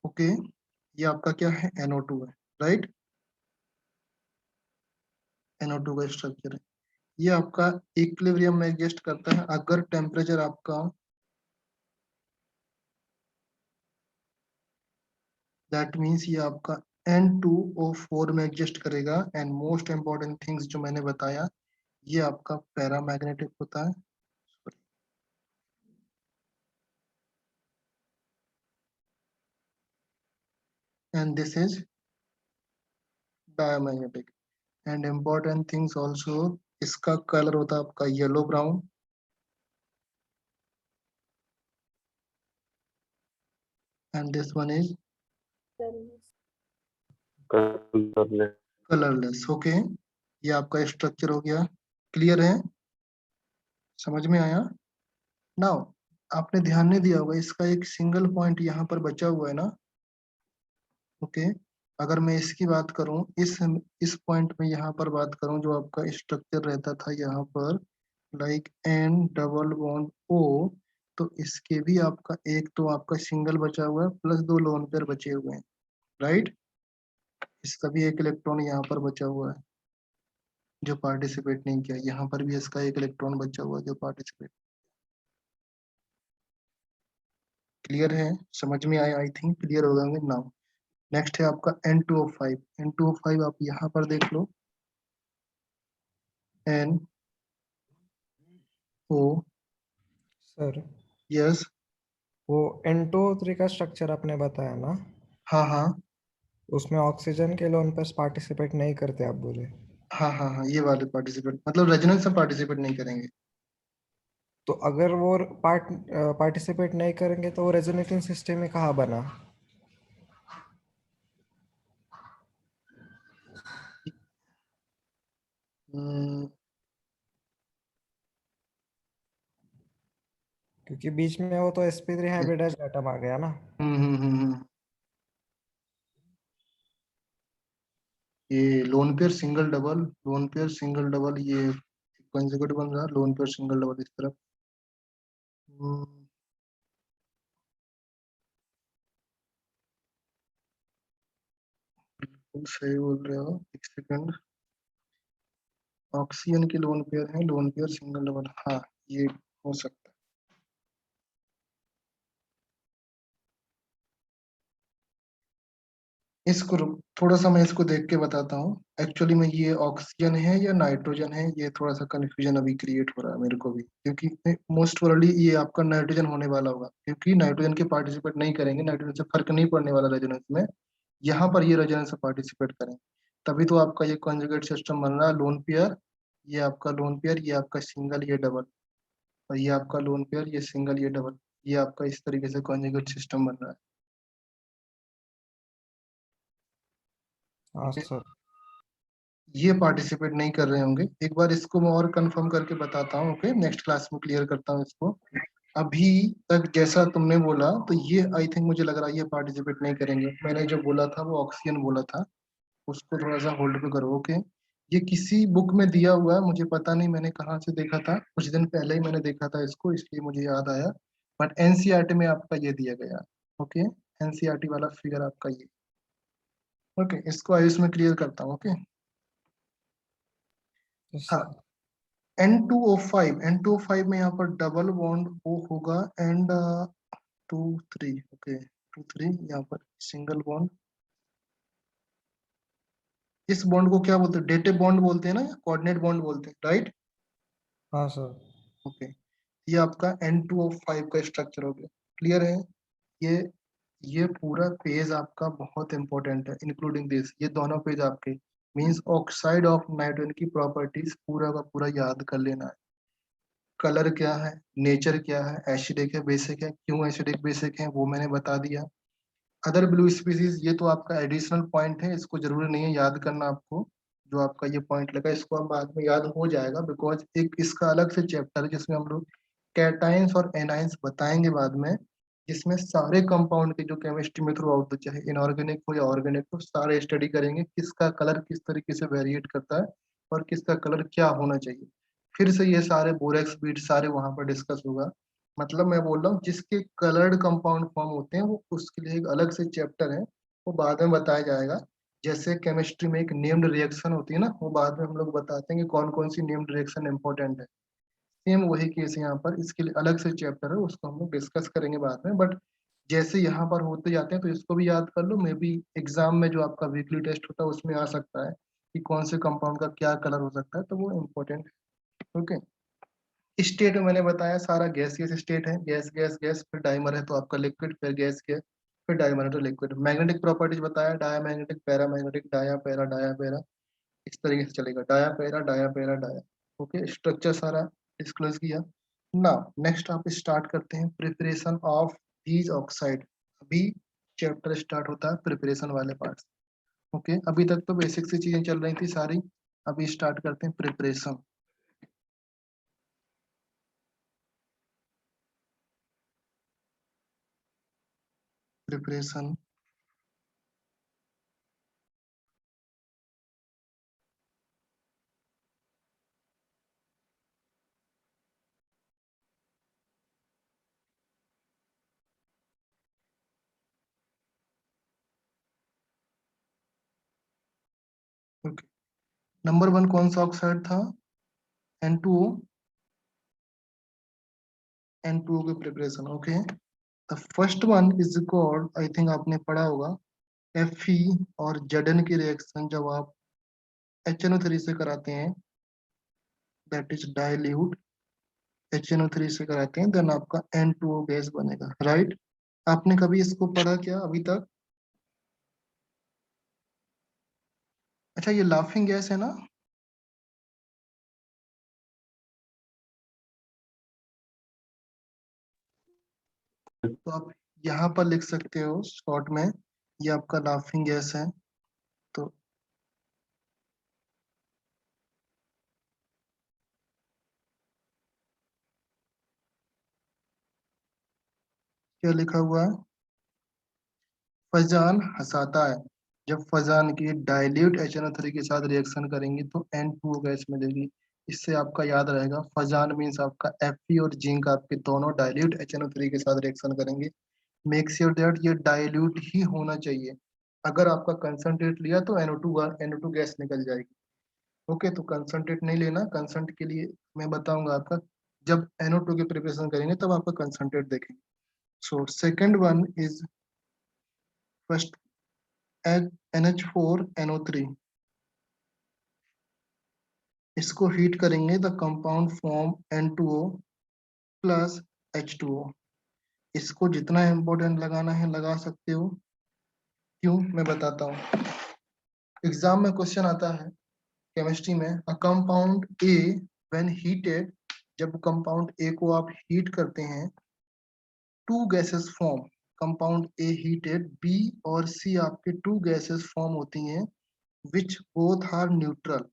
okay. ये आपका क्या है, NO2 है, राइट। NO2 का स्ट्रक्चर है, ये आपका इक्विलिब्रियम में एडजस्ट करता है अगर टेम्परेचर आपका, दैट मीन्स ये आपका N2O4 में एडजस्ट करेगा। एंड मोस्ट इंपॉर्टेंट थिंग्स जो मैंने बताया, ये आपका पैरामैग्नेटिक होता है, and this is diamagnetic. And important things also, इसका कलर होता है आपका yellow brown, and this one is Colorless. Colourless, okay. ये आपका स्ट्रक्चर हो गया, क्लियर है, समझ में आया? नाउ आपने ध्यान नहीं दिया होगा, इसका एक सिंगल पॉइंट यहाँ पर बचा हुआ है ना, ओके। अगर मैं इसकी बात करूं, इस पॉइंट में यहाँ पर बात करूं, जो आपका स्ट्रक्चर रहता था यहाँ पर, like N double bond O, तो इसके भी आपका एक तो आपका सिंगल बचा हुआ है, प्लस दो लोन पेयर बचे हुए हैं, राइट। इसका भी एक इलेक्ट्रॉन यहाँ पर बचा हुआ है जो पार्टिसिपेट नहीं किया, यहाँ पर भी इसका एक इलेक्ट्रॉन बचा हुआ है जो पार्टिसिपेट। क्लियर है, समझ में आया? आई थिंक क्लियर हो गए नाउ। नेक्स्ट है आपका N2O5। N2O5 आप यहाँ पर देख लो, N O, सर यस, वो N2O3 का स्ट्रक्चर आपने बताया ना, हाँ हाँ उसमें ऑक्सीजन के लोन पर पार्टिसिपेट नहीं करते आप बोले। हाँ हाँ हाँ, ये वाले पार्टिसिपेट मतलब रेजोनेंस में पार्टिसिपेट नहीं करेंगे। तो अगर वो पार्टिसिपेट नहीं करेंगे तो वो रेजोनेटिंग सिस्टम में कहाँ बना? हम्म, क्योंकि बीच में वो तो sp3 हाइब्रिडाइज्ड एटम आ गया ना। ये lone pair single double, lone pair single double, ये कंसेक्यूटिव बन रहा, लोन पेयर सिंगल डबल इस तरफ। हम्म, बिल्कुल सही बोल रहे हो, एक सेकंड। ऑक्सीजन के लोन पेयर है, लोन पेयर सिंगल डबल, हाँ ये हो सकता है। इसको थोड़ा सा मैं इसको देख के बताता हूँ। एक्चुअली में ये ऑक्सीजन है या नाइट्रोजन है, ये थोड़ा सा कंफ्यूजन अभी क्रिएट हो रहा है मेरे को भी, क्योंकि मोस्ट प्रोबेबली ये आपका नाइट्रोजन होने वाला होगा, क्योंकि नाइट्रोजन के पार्टिसिपेट नहीं करेंगे, नाइट्रोजन से फर्क नहीं पड़ने वाला रेजोनेंस में। यहाँ पर ये रेजोनेंस से पार्टिसिपेट करें, तभी तो आपका ये कॉन्जुगेट सिस्टम बन रहा है, लोन पेयर, ये आपका लोन पेयर, ये आपका सिंगल, ये डबल, और ये आपका लोन पेयर, ये सिंगल, ये डबल, ये आपका इस तरीके से कॉन्जुगेट सिस्टम बन रहा हाँ है। सर। ये पार्टिसिपेट नहीं कर रहे होंगे, एक बार इसको मैं और कंफर्म करके बताता हूँ। ओके, नेक्स्ट क्लास में क्लियर करता हूँ इसको। अभी तक जैसा तुमने बोला तो ये आई थिंक मुझे लग रहा है ये पार्टिसिपेट नहीं करेंगे। मैंने जो बोला था वो ऑक्सीजन बोला था, उसको थोड़ा सा होल्ड पे करो। ओके, ये किसी बुक में दिया हुआ है, मुझे पता नहीं मैंने कहाँ से देखा था, कुछ दिन पहले ही मैंने देखा था इसको, इसलिए मुझे याद आया। बट एनसीईआरटी में आपका ये दिया गया। ओके, एनसीईआरटी वाला फिगर आपका ये। ओके, इसको आयुष में क्लियर करता हूँ। ओके, हाँ, N2O5, N2O5 में यहाँ पर डबल बॉन्ड O होगा एंड 2 3। ओके, 2 3, यहाँ पर सिंगल बॉन्ड। इस बॉन्ड को क्या बोलते हैं? डेटिव बॉन्ड बोलते हैं ना, या कोऑर्डिनेट बॉन्ड बोलते हैं, राइट? हाँ सर। ओके, ये आपका N2O5 का स्ट्रक्चर हो गया। क्लियर है? ये ये पूरा पेज आपका बहुत इंपॉर्टेंट है, इंक्लूडिंग दिस, ये दोनों पेज आपके मींस ऑक्साइड ऑफ नाइट्रोजन की प्रॉपर्टीज पूरा का पूरा याद कर लेना है। कलर क्या है, नेचर क्या है, एसिडिक है, बेसिक है, क्यों एसिडिक बेसिक है वो मैंने बता दिया। अदर ब्लू स्पीसीज, ये तो आपका एडिशनल पॉइंट है, इसको जरूरी नहीं है याद करना आपको। जो आपका ये पॉइंट लगा इसको आप बाद में याद हो जाएगा, बिकॉज एक इसका अलग से चैप्टर है जिसमें हम लोग कैटाइंस और एनाइंस बताएंगे बाद में, जिसमें सारे कंपाउंड के जो केमिस्ट्री में थ्रू आउट, चाहे इनऑर्गेनिक हो या ऑर्गेनिक हो, सारे स्टडी करेंगे किसका कलर किस तरीके से वेरिएट करता है और किसका कलर क्या होना चाहिए। फिर से ये सारे बोरेक्स बीट सारे वहां पर डिस्कस होगा। मतलब मैं बोल रहा हूँ जिसके कलर्ड कंपाउंड फॉर्म होते हैं वो उसके लिए एक अलग से चैप्टर है, वो बाद में बताया जाएगा। जैसे केमिस्ट्री में एक नेम्ड रिएक्शन होती है ना, वो बाद में हम लोग बताते हैं कि कौन कौन सी नेम्ड रिएक्शन इंपॉर्टेंट है। सेम वही केस है यहाँ पर, इसके लिए अलग से चैप्टर है, उसको हम लोग डिस्कस करेंगे बाद में। बट जैसे यहाँ पर होते जाते हैं तो इसको भी याद कर लो, मे बी एग्जाम में जो आपका वीकली टेस्ट होता है उसमें आ सकता है कि कौन से कंपाउंड का क्या कलर हो सकता है, तो वो इम्पोर्टेंट है। ओके, स्टेट में मैंने बताया सारा गैसियस स्टेट है, गैस गैस गैस, फिर डाइमर है तो आपका लिक्विड, फिर गैस गैस, फिर डाइमर है तो लिक्विड। मैग्नेटिक प्रॉपर्टीज बताया, diamagnetic, paramagnetic, dia para, dia para, इस तरीके से चलेगा, dia para, dia para, dia. Okay, structure सारा डिस्क्लोज किया। नाउ नेक्स्ट आप स्टार्ट करते हैं प्रिपरेशन ऑफ दीज ऑक्साइड। अभी चैप्टर स्टार्ट होता है प्रिपरेशन वाले पार्ट। ओके, अभी तक तो बेसिक सी चीजें चल रही थी सारी, अभी स्टार्ट करते हैं प्रिपरेशन। प्रिपरेशन ओके, नंबर 1 कौन सा ऑक्साइड था? N2O, N2O के preparation. Okay, the first one is called, I think आपने पढ़ा होगा, Fe और Zn की रिएक्शन जब आप HNO3 से कराते हैं, दैट इज डाइल्यूट HNO3 से कराते हैं, देन आपका N2O गैस बनेगा, राइट? आपने कभी इसको पढ़ा क्या अभी तक? अच्छा, ये लाफिंग गैस है ना? तो आप यहाँ पर लिख सकते हो शॉर्ट में, ये आपका लाफिंग गैस है। तो क्या लिखा हुआ है? फजान हंसाता है। जब फजान की डाइल्यूट HNO3 के साथ रिएक्शन करेंगे तो N2O गैस मिलेगी। इससे आपका याद रहेगा, फजान मीन्स आपका Fe और जिंक आपके दोनों डाइल्यूट HNO3 के साथ रिएक्शन करेंगे। मेक श्योर दैट ये डाइल्यूट ही होना चाहिए। अगर आपका कंसंट्रेट लिया तो NO2 गैस निकल जाएगी। ओके, तो कंसंट्रेट नहीं लेना। कंसंट्रेट के लिए मैं बताऊंगा आपका, जब NO2 की प्रिपरेशन करेंगे तब आपका कंसंट्रेट देखेंगे। So second one is first NH4NO3। इसको हीट करेंगे, the compound form N2O plus H2O। इसको जितना इम्पोर्टेंट लगाना है लगा सकते हो। क्यों, मैं बताता हूँ। एग्जाम में क्वेश्चन आता है केमिस्ट्री में, a compound A when heated, जब कंपाउंड ए को आप हीट करते हैं, two gases form. Compound A heated, B और सी आपके टू गैसेस फॉर्म होती हैं, विच बोथ आर न्यूट्रल।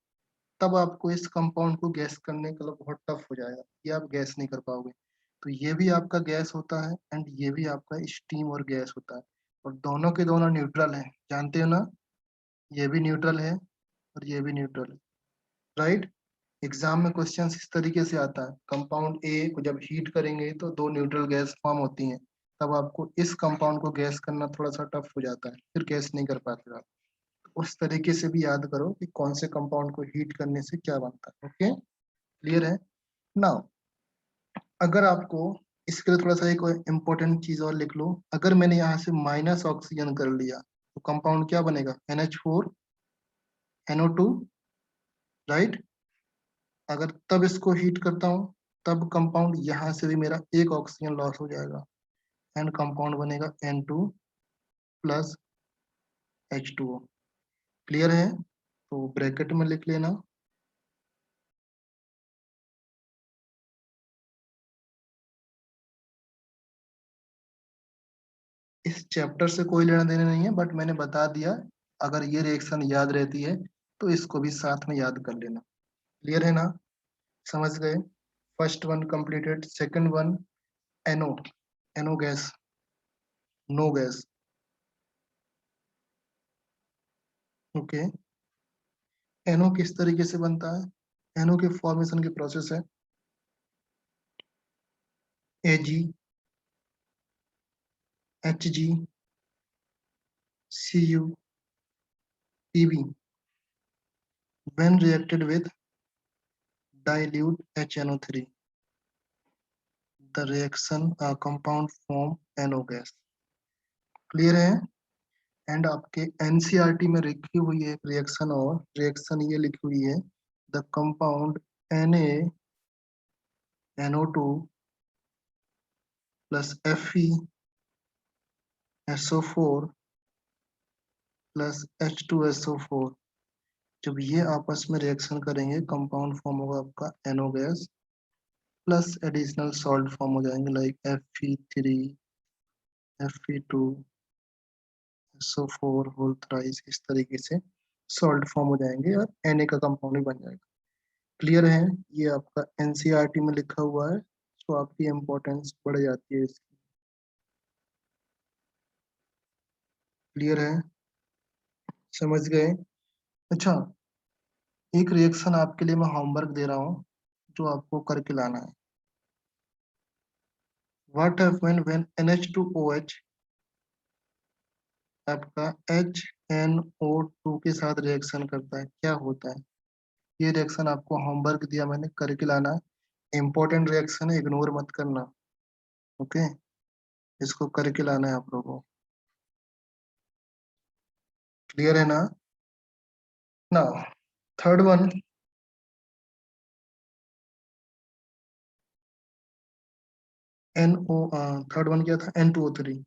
तब आपको इस कंपाउंड को गैस करने के लिए बहुत टफ हो जाएगा, ये आप गैस नहीं कर पाओगे। तो ये भी आपका गैस होता है एंड ये भी आपका स्टीम और गैस होता है, और दोनों के दोनों न्यूट्रल हैं, जानते हो ना? ये भी न्यूट्रल है और ये भी न्यूट्रल है, राइट? एग्जाम में क्वेश्चन इस तरीके से आता है, कंपाउंड ए को जब हीट करेंगे तो दो न्यूट्रल गैस फॉर्म होती हैं, तब आपको इस कंपाउंड को गैस करना थोड़ा सा टफ हो जाता है, फिर गैस नहीं कर पाते आप। उस तरीके से भी याद करो कि कौन से कंपाउंड को हीट करने से क्या बनता है। ओके, क्लियर है? नाउ अगर आपको इसके लिए थोड़ा सा एक इम्पोर्टेंट चीज और लिख लो, अगर मैंने यहाँ से माइनस ऑक्सीजन कर लिया तो कंपाउंड क्या बनेगा? NH4NO2, right? अगर तब इसको हीट करता हूँ तब कंपाउंड यहाँ से भी मेरा एक ऑक्सीजन लॉस हो जाएगा एंड कंपाउंड बनेगा N2 प्लस H2O। क्लियर है? तो ब्रैकेट में लिख लेना, इस चैप्टर से कोई लेना देना नहीं है, बट मैंने बता दिया, अगर ये रिएक्शन याद रहती है तो इसको भी साथ में याद कर लेना। क्लियर है ना? समझ गए? First one completed, second one NO gas, NO gas. Okay, NO किस तरीके से बनता है? NO के फॉर्मेशन की प्रोसेस है Ag, Hg, Cu, Pb when reacted with dilute HNO3, the reaction compound form NO gas। Clear है? एंड आपके NCERT में लिखी हुई है एक रिएक्शन, और रिएक्शन ये लिखी हुई है, the compound NaNO2 plus FeSO4 plus H2SO4, जब ये आपस में रिएक्शन करेंगे कंपाउंड फॉर्म होगा आपका NO gas, plus additional salt form हो जाएंगे like Fe3, Fe2, SO4 whole thrice, इस तरीके से सॉल्ट फॉर्म हो जाएंगे और Na का कंपाउंड ही बन जाएगा। क्लियर है? ये आपका NCERT में लिखा हुआ है, तो आपकी इम्पोर्टेंस बढ़ जाती है इसकी। क्लियर है? समझ गए? अच्छा, एक रिएक्शन आपके लिए मैं होमवर्क दे रहा हूँ जो आपको करके लाना है। What happen when NH2OH आपका HNO2 के साथ रिएक्शन करता है, क्या होता है? ये रिएक्शन आपको होमवर्क दिया मैंने, करके लाना है। इंपॉर्टेंट रिएक्शन है, इग्नोर मत करना। ओके, इसको करके लाना है आप लोगों को। क्लियर है ना? Now third one, NO, third one क्या था? N2O3।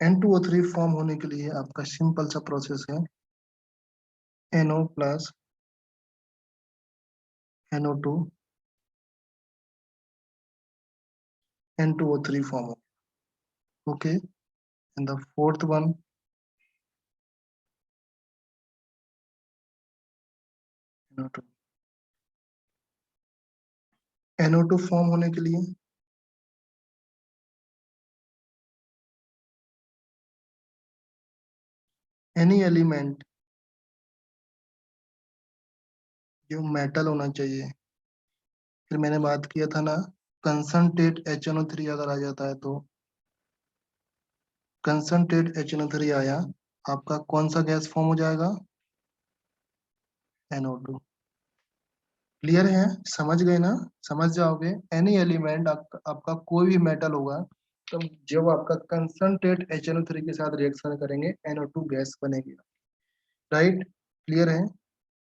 N2O3 फॉर्म होने के लिए आपका सिंपल सा प्रोसेस है, NO plus NO2 N2O3 form हो। Okay, and the fourth one, NO2। NO2 form होने के लिए एनी एलिमेंट जो मेटल होना चाहिए। फिर मैंने बात किया था ना, कंसंट्रेट HNO3 अगर आ जाता है तो, कंसंट्रेट HNO3 आया, आपका कौन सा गैस फॉर्म हो जाएगा? NO2। क्लियर है? समझ गए ना? समझ जाओगे। एनी एलिमेंट आपका कोई भी मेटल होगा, तो जब आपका कंसंट्रेट HNO3 के साथ रिएक्शन करेंगे, NO2 गैस बनेगी। राइट? क्लियर है?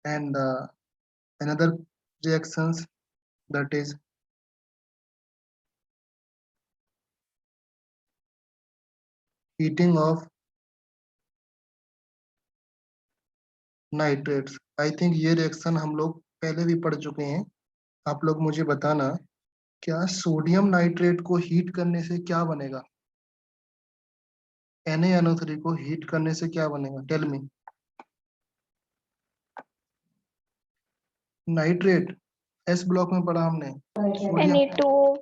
And another reactions, that is heating of nitrates. I think ये रिएक्शन हम लोग पहले भी पढ़ चुके हैं। आप लोग मुझे बताना, क्या सोडियम नाइट्रेट को हीट करने से क्या बनेगा? NaNO3 को हीट करने से क्या बनेगा? Tell me. Nitrate S block में पढ़ा हमने,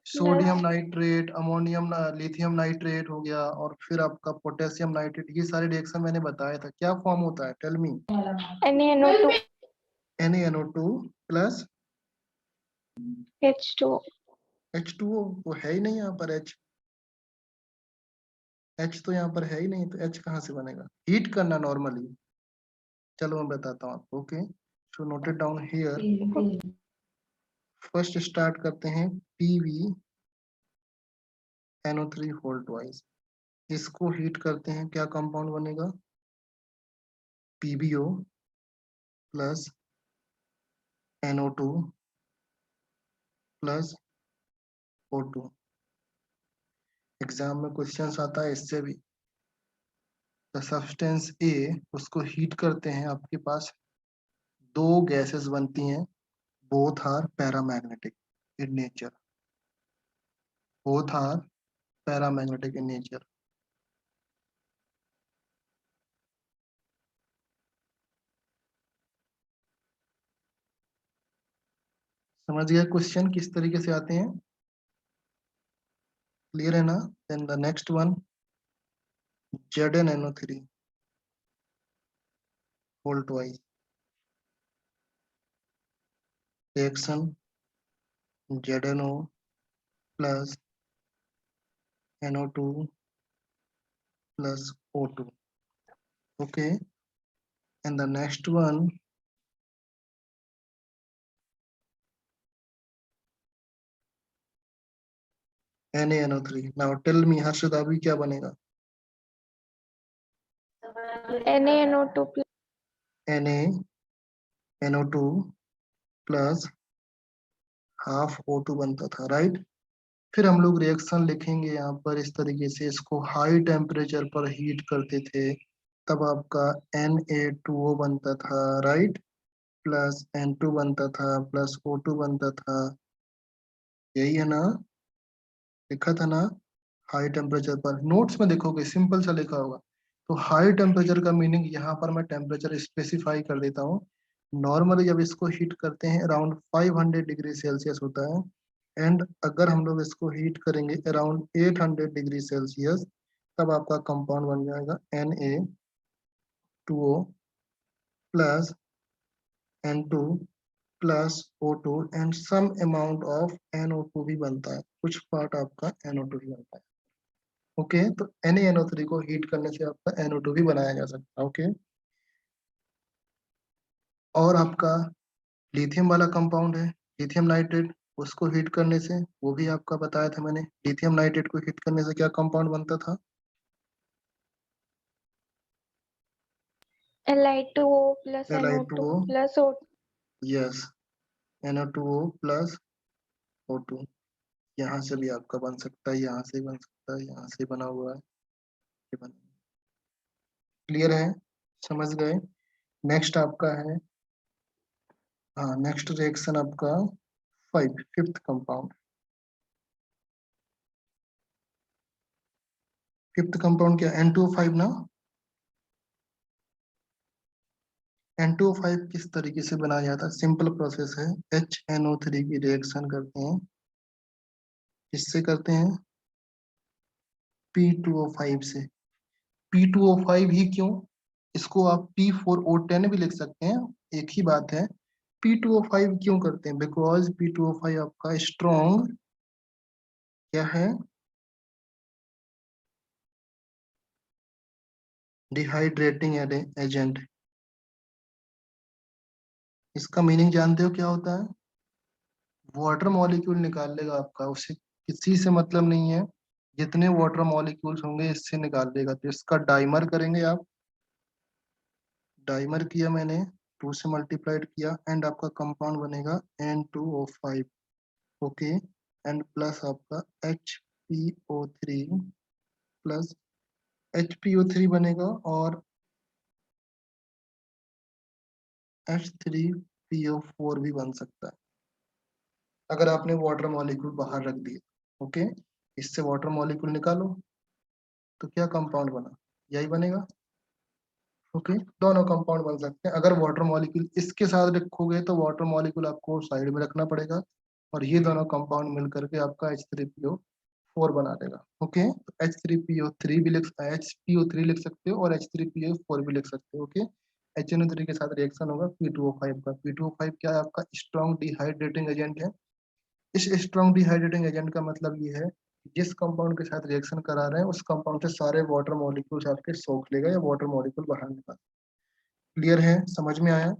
sodium Na2 nitrate, ammonium, lithium nitrate हो गया, और फिर आपका पोटेशियम नाइट्रेट। ये सारे रिएक्शन मैंने बताया था, क्या फॉर्म होता है? Tell me. NaNO2 NaNO2 plus H2O H2O। वो है ही नहीं यहाँ पर, H तो यहाँ पर है ही नहीं, तो H कहाँ से बनेगा? हीट करना नॉर्मली। चलो मैं बताता हूँ आपको। Okay, so note it down here. First start करते हैं PbNO3 होल ट्वाइस। इसको हीट करते हैं, क्या कंपाउंड बनेगा? PbO plus NO2 plus O2। Exam में क्वेश्चन आता है इससे भी। द सब्सटेंस A, उसको हीट करते हैं, आपके पास दो गैसेस बनती हैं, both are paramagnetic in nature, both are paramagnetic in nature। समझ गया क्वेश्चन किस तरीके से आते हैं? क्लियर है ना? Then the next one, ZnNO3 whole twice. Reaction ZnO plus NO2 plus O2। Okay, and the next one, NaNO3। Now tell me Harshad, अभी क्या बनेगा? NaNO2 NaNO2 plus half O2 बनता था, राइट? फिर हम लोग रिएक्शन लिखेंगे यहाँ पर इस तरीके से, इसको हाई टेम्परेचर पर हीट करते थे, तब आपका Na2O बनता था, राइट? प्लस N2 बनता था, प्लस O2 बनता था। यही है ना? लिखा था ना? हाई टेम्परेचर पर नोट्स में देखोगे सिंपल सा लिखा होगा। तो हाई टेम्परेचर का मीनिंग यहाँ पर मैं टेम्परेचर स्पेसिफाई कर देता हूँ। नॉर्मली जब इसको हीट करते हैं अराउंड 500 डिग्री सेल्सियस होता है, एंड अगर हम लोग इसको हीट करेंगे अराउंड 800 डिग्री सेल्सियस, तब आपका कंपाउंड बन जाएगा Na2O plus N2 plus O2, and some amount of NO2 भी बनता है, कुछ पार्ट आपका NO2 भी बनता है। ओके, तो NaNO3 को हीट करने से आपका NO2 भी बनाया जा सकता है। ओके, और आपका लिथियम वाला कंपाउंड है लिथियम नाइट्रेट, उसको हीट करने से, वो भी आपका बताया था मैंने, लिथियम नाइट्रेट को हीट करने से क्या कंपाउंड बनता था? Li2O plus NO2 Li2O, plus O2. Yes, NO2O plus O2। यहाँ से भी आपका बन सकता है, यहाँ से बन सकता है, यहाँ से बना हुआ है, ये बना। क्लियर है, समझ गए? नेक्स्ट आपका है, हाँ, नेक्स्ट रिएक्शन आपका 5th कंपाउंड। 5th कंपाउंड क्या? N2O5 ना? N2O5 किस तरीके से बनाया जाता है? सिंपल प्रोसेस है, HNO3 की रिएक्शन करते हैं, किससे करते हैं? P2O5 से। P2O5 ही क्यों? इसको आप P4O10 भी लिख सकते हैं, एक ही बात है। P2O5 क्यों करते हैं? बिकॉज P2O5 आपका स्ट्रॉन्ग क्या है? Dehydrating agent. इसका मीनिंग जानते हो क्या होता है? वाटर मॉलिक्यूल निकाल लेगा आपका, उसे किसी से मतलब नहीं है, जितने वाटर मॉलिक्यूल्स होंगे इससे निकाल लेगा। तो इसका डाइमर करेंगे आप, डाइमर किया मैंने, 2 से मल्टीप्लाइड किया, एंड आपका कंपाउंड बनेगा N2O5। ओके, एंड प्लस आपका HPO3 प्लस HPO3 बनेगा, और H3PO4 भी बन सकता है अगर आपने वाटर मॉलिक्यूल बाहर रख दिए। ओके, इससे वाटर मॉलिक्यूल निकालो तो क्या कंपाउंड बना? यही बनेगा। ओके, दोनों कंपाउंड बन सकते हैं। अगर वाटर मॉलिक्यूल इसके साथ रखोगे तो वाटर मॉलिक्यूल आपको साइड में रखना पड़ेगा, और ये दोनों कंपाउंड मिल करके आपका H3PO4 बना देगा। ओके, तो H3PO3 भी लिख HPO3 लिख सकते हो, और H3PO4 भी लिख सकते हो। ओके, HNO3 के साथ रिएक्शन होगा P2O5 का। P2O5 क्या है? आपका स्ट्रॉन्ग डिहाइड्रेटिंग एजेंट है। इस स्ट्रॉन्ग डिहाइड्रेटिंग एजेंट का मतलब ये है, जिस कंपाउंड के साथ रिएक्शन करा रहे हैं उस कंपाउंड से सारे वाटर मॉलिक्यूल्स आपके सोख लेगा, या वाटर मॉलिक्यूल बाहर निकाल। क्लियर है, समझ में आया?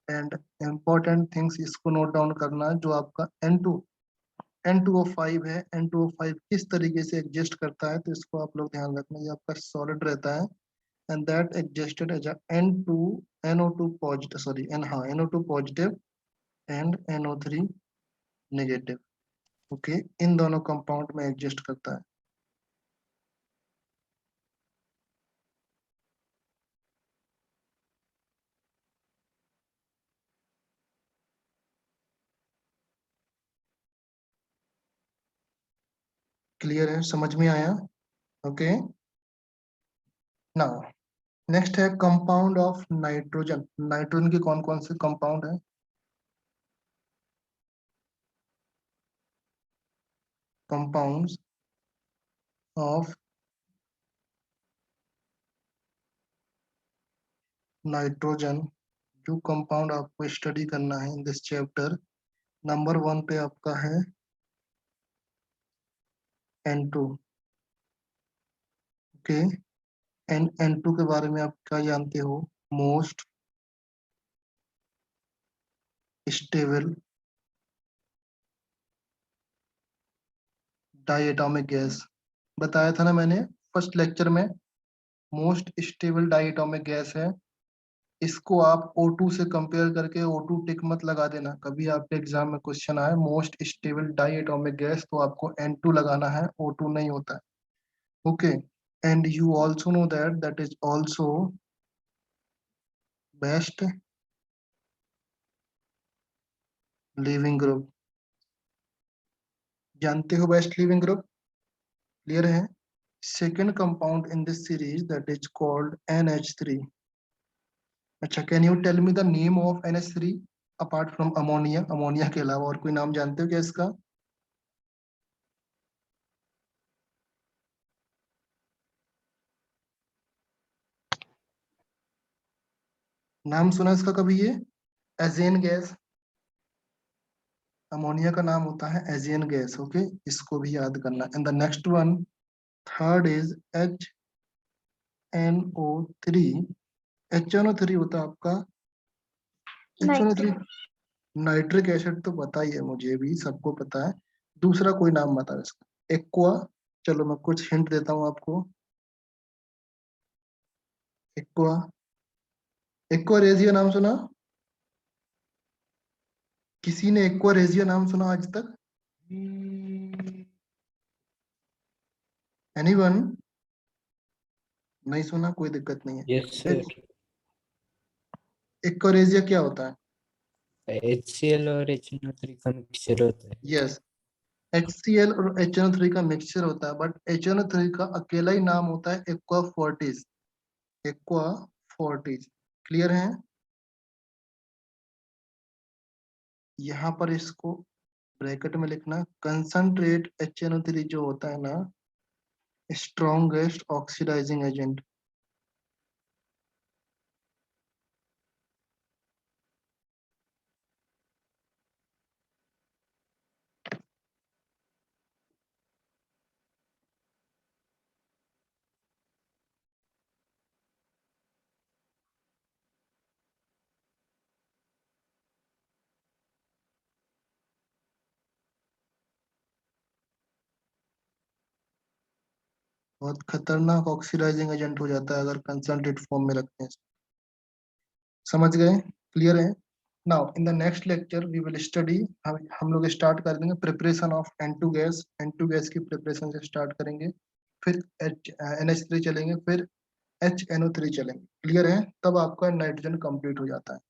एंड इम्पोर्टेंट थिंग्स इसको नोट डाउन करना है, जो आपका N2O5 है, N2O5 किस तरीके से एग्जिस्ट करता है, तो इसको आप लोग ध्यान रखना। ये आपका सॉलिड रहता है, and that existed as N2 NO2 positive, sorry NO2 positive and NO3 negative. Okay, इन दोनों कंपाउंड में एग्जिस्ट करता है। क्लियर है, समझ में आया? ओके, नाउ नेक्स्ट है कंपाउंड ऑफ नाइट्रोजन। नाइट्रोजन के कौन कौन से कंपाउंड है? कंपाउंड्स ऑफ नाइट्रोजन, जो कंपाउंड आपको स्टडी करना है इन दिस चैप्टर, नंबर 1 पे आपका है N2। ओके, N2 के बारे में आप क्या जानते हो? मोस्ट स्टेबल डाइएटॉमिक गैस, बताया था ना मैंने फर्स्ट लेक्चर में। मोस्ट स्टेबल डाइएटॉमिक गैस है। इसको आप O2 से कंपेयर करके O2 टिक मत लगा देना, कभी आपके एग्जाम में क्वेश्चन आए मोस्ट स्टेबल डाइएटॉमिक गैस, तो आपको N2 लगाना है, O2 नहीं होता है। Okay, and you also know that that is also best leaving group. जानते हो बेस्ट लिविंग ग्रुप? क्लियर है? Second compound in this series that is called NH3। अच्छा, can you tell me the name of NH3 apart from ammonia? Ammonia के अलावा और कोई नाम जानते हो क्या इसका? नाम सुना इसका कभी? ये एजेन गैस, अमोनिया का नाम होता है एजेन गैस। ओके, इसको भी याद करना। And the next one third is HNO3. HNO3 होता है आपका HNO3 नाइट्रिक एसिड, तो पता ही है मुझे भी, सबको पता है। दूसरा कोई नाम बताओ इसका। एक्वा, चलो मैं कुछ हिंट देता हूँ आपको। एक्वा, एक्वा रेजिया नाम सुना? किसी ने एक्वा रेजिया नाम सुना आज तक? एनीवन? नहीं सुना, कोई दिक्कत नहीं है। Yes sir. एक्वा रेजिया क्या होता है? HCl और HNO3 का मिक्सचर होता है। यस, HCl और HNO3 का मिक्सचर होता है, बट HNO3 का अकेला ही नाम होता है aqua Fortis. Aqua Fortis, clear है? यहाँ पर इसको ब्रैकेट में लिखना, कंसंट्रेट HNO3 जो होता है ना, स्ट्रॉन्गेस्ट ऑक्सीडाइजिंग एजेंट। बहुत खतरनाक ऑक्सीडाइजिंग एजेंट हो जाता है अगर कंसंट्रेट फॉर्म में रखते हैं। समझ गए? क्लियर है? Now in the next lecture we will study, हम लोग स्टार्ट कर देंगे preparation of N2 gas. N2 gas की प्रिपरेशन से स्टार्ट करेंगे, फिर NH3 चलेंगे, फिर HNO3 चलेंगे। क्लियर है? तब आपका नाइट्रोजन कंप्लीट हो जाता है।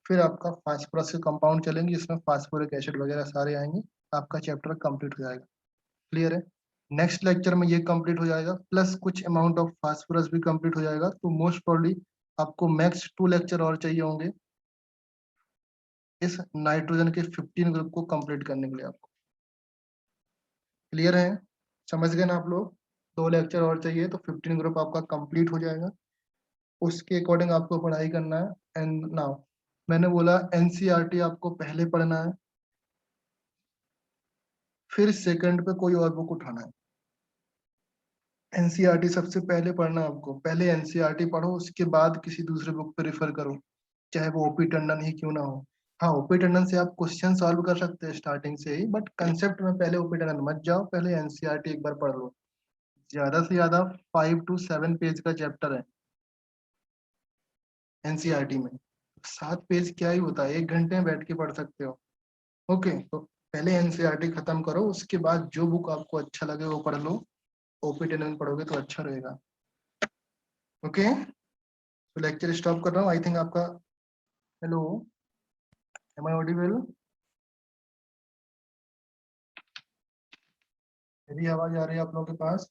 फिर आपका फास्फोरस के कंपाउंड चलेंगे, जिसमें फास्फोरिक एसिड वगैरह सारे आएंगे, आपका चैप्टर कंप्लीट हो जाएगा। क्लियर है? नेक्स्ट लेक्चर में ये कंप्लीट हो जाएगा, प्लस कुछ अमाउंट ऑफ फास्फोरस भी कंप्लीट हो जाएगा। तो मोस्ट प्रोबेबली आपको मैक्स 2 लेक्चर और चाहिए होंगे इस नाइट्रोजन के 15 ग्रुप को कंप्लीट करने के लिए आपको। क्लियर है? समझ गए ना आप लोग? 2 लेक्चर और चाहिए तो 15 ग्रुप आपका कंप्लीट हो जाएगा। उसके अकॉर्डिंग आपको पढ़ाई करना है। एंड नाउ मैंने बोला एनसीईआरटी आपको पहले पढ़ना है, फिर सेकंड पे कोई और बुक उठाना है। एनसीईआरटी सबसे पहले पढ़ना है आपको, पहले एनसीईआरटी पढ़ो, उसके बाद किसी दूसरे बुक पे रेफर करो, चाहे वो ओपी टंडन ही क्यों ना हो। हाँ, ओपी टंडन से आप क्वेश्चन सॉल्व कर सकते हैं स्टार्टिंग से ही, बट कंसेप्ट में पहले ओपी टंडन मत जाओ, पहले एनसीईआरटी एक बार पढ़ लो। ज्यादा से ज्यादा 5 to 7 पेज का चैप्टर है एनसीईआरटी में। 7 पेज क्या ही होता है, 1 घंटे में बैठ के पढ़ सकते हो। ओके, तो पहले एनसीईआरटी खत्म करो, उसके बाद जो बुक आपको अच्छा लगे वो पढ़ लो। ओपी टंडन पढ़ोगे तो अच्छा रहेगा। ओके, तो लेक्चर स्टॉप कर रहा हूँ। आई थिंक आपका, हेलो, एम आई ऑडिबल? मेरी आवाज आ रही है आप लोगों के पास?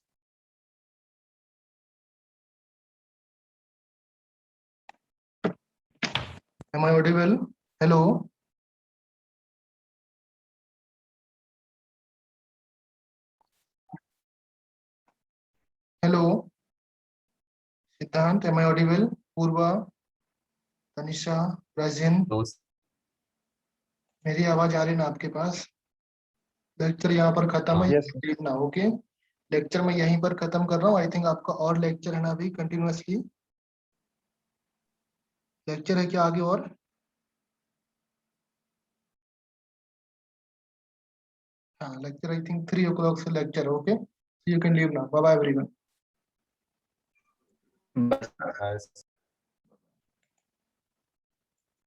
Am I audible? Hello, hello, Siddhant, am I audible? Purva, Tanisha, Rajin, मेरी आवाज आ रही ना आपके पास? लेक्चर यहाँ पर खत्म है, लिखना। ओके, लेक्चर मैं यहीं पर खत्म कर रहा हूँ। आई थिंक आपका और लेक्चर है ना अभी कंटिन्यूअसली? लेक्चर है क्या आगे और? हाँ, लेक्चर आई थिंक 3 o'clock से लेक्चर है। Okay, you can leave now. Bye bye everyone. बस